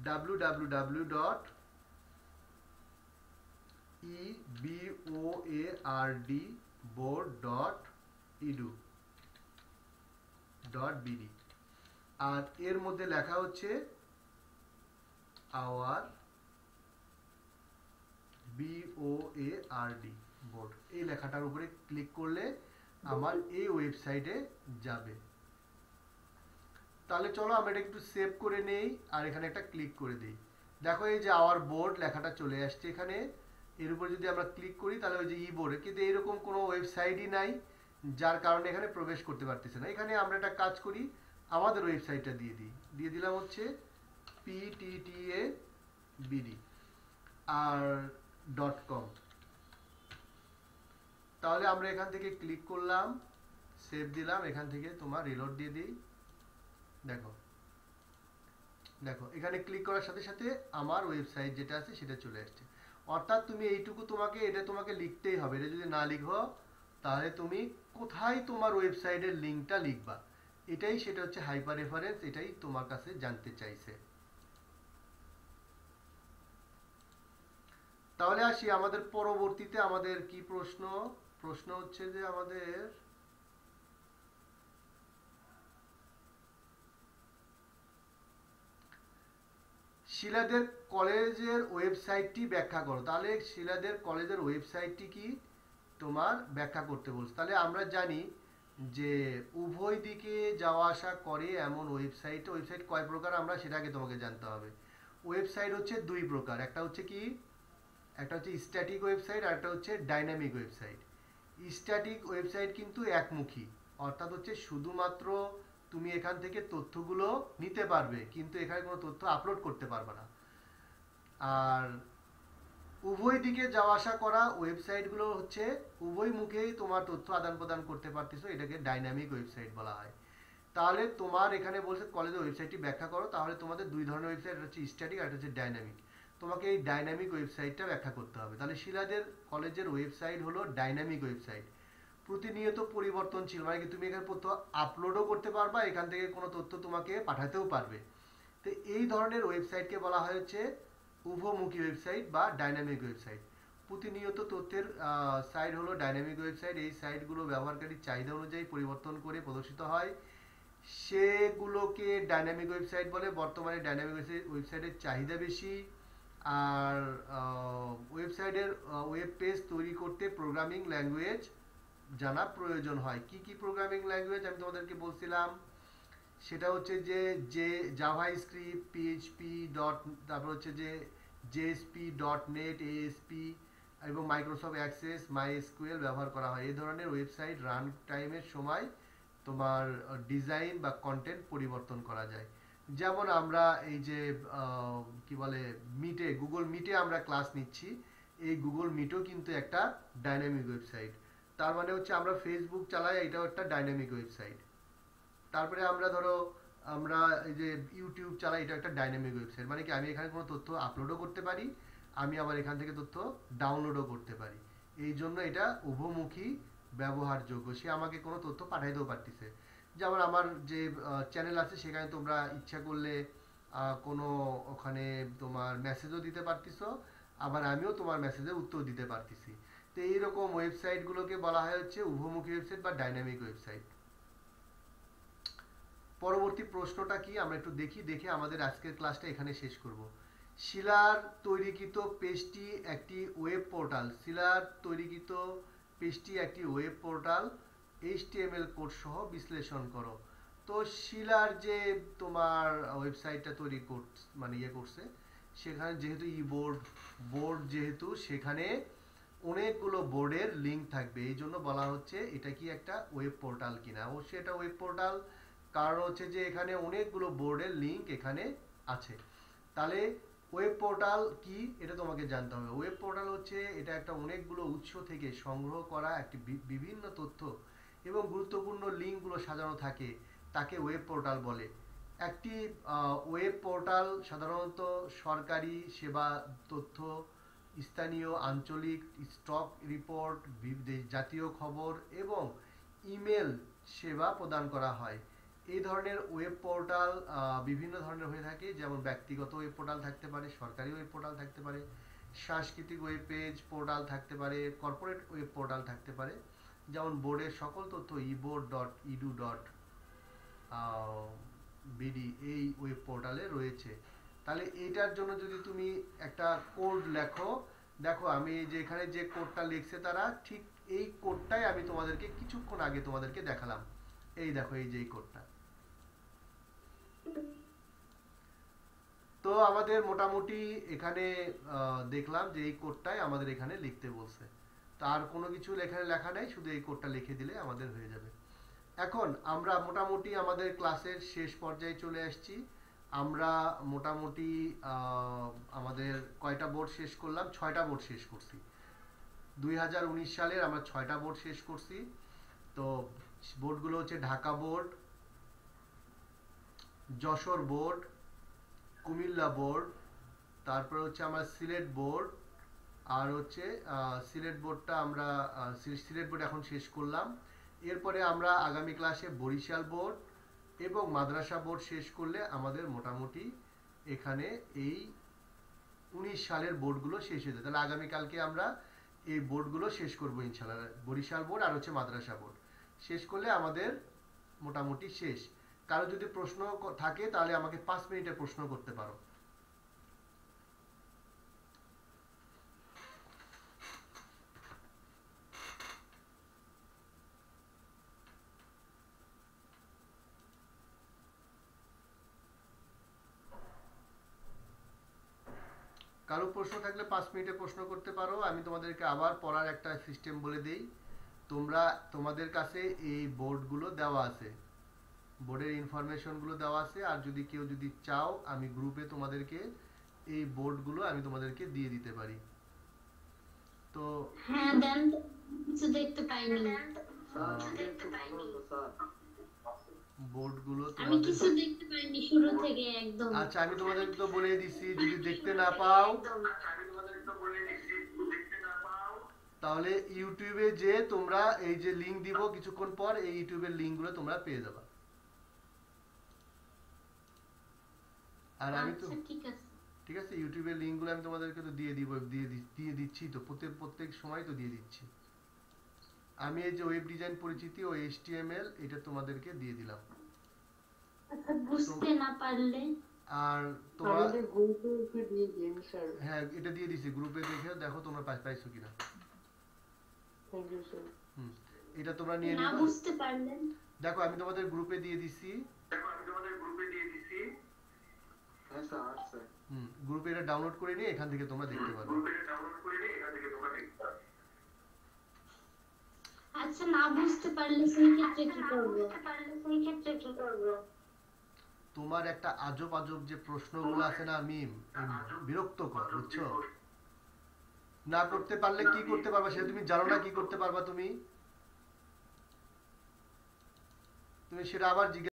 www.eboard.edu.bd, আর এর মধ্যে লেখা হচ্ছে আওয়ার BOARD বোর্ড। এই লেখাটার উপরে ক্লিক করলে আমার এই ওয়েবসাইটে যাবে। তাহলে চলো আমরা এটা একটু সেভ করে নেই আর এখানে একটা ক্লিক করে দিই। দেখো এই যে আওয়ার বোর্ড লেখাটা চলে আসছে এখানে। এর উপর যদি আমরা ক্লিক করি তাহলে ওই যে বোর্ড, কিন্তু এরকম কোনো ওয়েবসাইটই নাই, যার কারণে এখানে প্রবেশ করতে পারতেছে না। এখানে আমরা একটা কাজ করি, আমাদের ওয়েবসাইটটা দিয়ে দিলাম হচ্ছে pttabd আর .com। তাহলে আমরা এখান থেকে ক্লিক করলাম, সেভ দিলাম, এখান থেকে তোমার রিলোড দিয়ে দিই। দেখো এখানে ক্লিক করার সাথে সাথে আমার ওয়েবসাইট যেটা আছে সেটা চলে আসছে। অর্থাৎ তুমি এইটুকু এটা তোমাকে লিখতেই হবে। এটা যদি না লিখো তাহলে তুমি কোথায় তোমার ওয়েবসাইটের লিঙ্কটা লিখবা, এটাই, সেটা হচ্ছে হাইপার রেফারেন্স, এটাই তোমার কাছে জানতে চাইছে। তাহলে আসি আমাদের পরবর্তীতে আমাদের কি প্রশ্ন। প্রশ্ন হচ্ছে যে আমাদের শিলাদের কলেজের ওয়েবসাইটটি ব্যাখ্যা করো। তাহলে শিলাদের কলেজের ওয়েবসাইটটি কি তোমার ব্যাখ্যা করতে বলছে। তাহলে আমরা জানি যে উভয় দিকে যাওয়া আসা করে এমন ওয়েবসাইট। ওয়েবসাইট কয় প্রকার আমরা সেটাকে তোমাকে জানতে হবে। ওয়েবসাইট হচ্ছে দুই প্রকার, একটা হচ্ছে কি, একটা হচ্ছে স্ট্যাটিক ওয়েবসাইট আর একটা হচ্ছে ডাইনামিক ওয়েবসাইট। স্ট্যাটিক ওয়েবসাইট কিন্তু একমুখী, অর্থাৎ হচ্ছে শুধুমাত্র তুমি এখান থেকে তথ্যগুলো নিতে পারবে, কিন্তু এখানে কোনো তথ্য আপলোড করতে পারবে না। আর উভয় দিকে যাওয়া আসা করা ওয়েবসাইটগুলো হচ্ছে উভয় মুখেই তোমার তথ্য আদান প্রদান করতে পারতেছো, এটাকে ডাইনামিক ওয়েবসাইট বলা হয়। তাহলে তোমার এখানে বলছে কলেজের ওয়েবসাইটটি ব্যাখ্যা করো। তাহলে তোমাদের দুই ধরনের ওয়েবসাইট, একটা হচ্ছে স্ট্যাটিক আর একটা হচ্ছে ডাইনামিক। তোমাকে এই ডাইনামিক ওয়েবসাইটটা ব্যাখ্যা করতে হবে। তাহলে শিলাদের কলেজের ওয়েবসাইট হলো ডাইনামিক ওয়েবসাইট, প্রতিনিয়ত পরিবর্তনশীল, মানে কি তুমি এখানে তথ্য আপলোডও করতে পারবা, এখান থেকে কোনো তথ্য তোমাকে পাঠাতেও পারবে। তো এই ধরনের ওয়েবসাইটকে বলা হয়েছে উভমুখী ওয়েবসাইট বা ডাইনামিক ওয়েবসাইট। প্রতিনিয়ত তথ্যের সাইট হলো ডাইনামিক ওয়েবসাইট। এই সাইটগুলো ব্যবহারকারীর চাহিদা অনুযায়ী পরিবর্তন করে প্রদর্শিত হয়, সেগুলোকে ডাইনামিক ওয়েবসাইট বলে। বর্তমানে ডাইনামিক ওয়েবসাইটের চাহিদা বেশি। আর ওয়েবসাইটের ওয়েব পেজ তৈরি করতে প্রোগ্রামিং ল্যাঙ্গুয়েজ জানা প্রয়োজন হয়। কি কি প্রোগ্রামিং ল্যাঙ্গুয়েজ আমি তোমাদেরকে বলছিলাম, সেটা হচ্ছে যে জাভা স্ক্রিপ্ট, পিএইচপি ডট, তারপর হচ্ছে যে জেএসপি, .NET, ASP এবং মাইক্রোসফট অ্যাক্সেস, MySQL ব্যবহার করা হয়। এই ধরনের ওয়েবসাইট রান টাইমের সময় তোমার ডিজাইন বা কন্টেন্ট পরিবর্তন করা যায়। যেমন আমরা এই যে কি বলে মিটে, গুগল মিটে আমরা ক্লাস নিচ্ছি, এই গুগল মিটও কিন্তু একটা ডাইনামিক ওয়েবসাইট। তার মানে হচ্ছে আমরা ফেসবুক চালাই, এটাও একটা ডাইনামিক ওয়েবসাইট। তারপরে আমরা ধরো আমরা এই যে ইউটিউব চালাই, এটা একটা ডাইনামিক ওয়েবসাইট। মানে কি আমি এখানে কোনো তথ্য আপলোডও করতে পারি, আমি আবার এখান থেকে তথ্য ডাউনলোডও করতে পারি। এই জন্য এটা উভমুখী ব্যবহারযোগ্য, সে আমাকে কোনো তথ্য পাঠাইতেও পারতেছে। যেমন আমার যে চ্যানেল আছে সেখানে তোমরা ইচ্ছা করলে কোনো ওখানে তোমার মেসেজও দিতে পারতেছো, আবার আমিও তোমার মেসেজের উত্তর দিতে পারতেছি। তো এইরকম ওয়েবসাইটগুলোকে বলা হয় হচ্ছে উভমুখী ওয়েবসাইট বা ডাইনামিক ওয়েবসাইট। পরবর্তী প্রশ্নটা কি আমরা একটু দেখে আমাদের আজকের ক্লাসটা এখানে শেষ করব। শিলার তৈরিকৃত পেজটি একটি ওয়েব পোর্টাল। শিলার তৈরিকৃত পেজটি একটি ওয়েব পোর্টাল, HTML কোড সহ বিশ্লেষণ করো। তো শিলার যে তোমার ওয়েবসাইটটা তৈরি মানে করছে, সেখানে যেহেতু বোর্ড যেহেতু সেখানে অনেকগুলো বোর্ডের লিঙ্ক থাকবে, এই জন্য বলা হচ্ছে এটা কি একটা ওয়েব পোর্টাল কিনা। অবশ্যই এটা ওয়েব পোর্টাল, কারণ হচ্ছে যে এখানে অনেকগুলো বোর্ডের লিঙ্ক এখানে আছে। তাহলে ওয়েব পোর্টাল কি এটা তোমাকে জানতে হবে। ওয়েব পোর্টাল হচ্ছে এটা একটা অনেকগুলো উৎস থেকে সংগ্রহ করা একটি বিভিন্ন তথ্য এবং গুরুত্বপূর্ণ লিঙ্কগুলো সাজানো থাকে, তাকে ওয়েব পোর্টাল বলে। একটি ওয়েব পোর্টাল সাধারণত সরকারি সেবা তথ্য, স্থানীয় আঞ্চলিক স্টক রিপোর্ট, জাতীয় খবর এবং ইমেল সেবা প্রদান করা হয়। এই ধরনের ওয়েব পোর্টাল বিভিন্ন ধরনের হয়ে থাকে, যেমন ব্যক্তিগত ওয়েব পোর্টাল থাকতে পারে, সরকারি ওয়েব পোর্টাল থাকতে পারে, সাংস্কৃতিক ওয়েব পেজ পোর্টাল থাকতে পারে, কর্পোরেট ওয়েব পোর্টাল থাকতে পারে। যেমন বোর্ডের সকল তথ্য eboard.edu.bd এই ওয়েব পোর্টালে রয়েছে। তাহলে এইটার জন্য যদি তুমি একটা কোড লেখো, দেখো আমি যে এখানে যে কোডটা লিখছে তারা ঠিক এই কোডটাই আমি তোমাদেরকে কিছুক্ষণ আগে তোমাদেরকে দেখালাম। এই দেখো এই যে কোডটা। তো আমাদের মোটামুটি এখানে দেখলাম যে এই কোডটাই আমাদের এখানে লিখতে বলছে। তার কোনো কিছু এখানে লেখা নেই, শুধু এই কোডটা লিখে দিলে আমাদের হয়ে যাবে। এখন আমরা মোটামুটি আমাদের ক্লাসের শেষ পর্যায়ে চলে আসছি। আমরা মোটামুটি আমাদের কয়টা বোর্ড শেষ করলাম? 6টা বোর্ড শেষ করছি। 2019 সালের আমরা 6টা বোর্ড শেষ করছি। তো বোর্ডগুলো হচ্ছে Dhaka board, Jessore board, Comilla board, তারপর হচ্ছে আমার সিলেট বোর্ড, আর হচ্ছে সিলেট বোর্ডটা আমরা সিলেট বোর্ড এখন শেষ করলাম। এরপরে আমরা আগামী ক্লাসে বরিশাল বোর্ড, এবং মাদ্রাসা বোর্ড শেষ করলে আমাদের মোটামুটি এখানে এই 19 সালের বোর্ডগুলো শেষ হয়ে যায়। তাহলে আগামীকালকে আমরা এই বোর্ডগুলো শেষ করবো ইনশাল্লাহ, বরিশাল বোর্ড আর হচ্ছে মাদ্রাসা বোর্ড শেষ করলে আমাদের মোটামুটি শেষ। কারো যদি প্রশ্ন থাকে তাহলে আমাকে 5 মিনিটের প্রশ্ন করতে পারো। কারো প্রশ্ন থাকলে 5 মিনিটে প্রশ্ন করতে পারো। আমি তোমাদেরকে আবার পড়ার একটা সিস্টেম বলে দেই। তোমাদের কাছে এই বোর্ডগুলো দেওয়া আছে, বোর্ডের ইনফরমেশনগুলো দেওয়া আছে। আর যদি কেউ যদি চাও আমি গ্রুপে তোমাদেরকে এই বোর্ডগুলো আমি তোমাদেরকে দিয়ে দিতে পারি। তো হ্যাঁ দেন, কিছু দেখতে পাইনি। বোর্ডগুলো আমি কিছু দেখতে পাইনি শুরু থেকে একদম। আচ্ছা আমি তোমাদেরকে তো বলে দিছি, যদি দেখতে না পাও তাহলে ইউটিউবে যে তোমরা এই যে লিংক দিব কিছুক্ষণ পর, এই ইউটিউবের লিংকগুলো তোমরা পেয়ে যাবে। আর আমি তো আচ্ছা ঠিক আছে। ঠিক আছে, ইউটিউবের লিংকগুলো আমি তোমাদেরকে তো দিয়ে দিচ্ছি তো, প্রত্যেক সময় তো দিয়ে দিচ্ছি। আমি এই যে ওয়েব ডিজাইন পরিচিতি ও HTML এটা তোমাদেরকে দিয়ে দিলাম। আচ্ছা বুঝতে না পারলে আর তোমরা আমাদের গ্রুপে একটু দিয়ে দিন স্যার। হ্যাঁ এটা দিয়ে দিছি, গ্রুপে দেখে দেখো তোমরা পাইছো কিনা। Thank you sir. এটা তোমরা নিয়ে না নিবা। বুঝতে পারলে দেখো আমি তোমাদের গ্রুপে দিয়ে দিছি। হ্যাঁ স্যার আসছে। গ্রুপে এটা ডাউনলোড করে নিয়ে এখান থেকে তোমরা দেখতে পারবে। আচ্ছা না বুঝতে পারলে সেই ক্ষেত্রে কি করব? তোমার একটা আজব আজব যে প্রশ্নগুলো আছে না মিম, বিরক্তকর, বুঝছো? না করতে পারলে কি করতে পারবা সেটা তুমি জানো না, কি করতে পারবা তুমি সেটা আবার জিজ্ঞাসা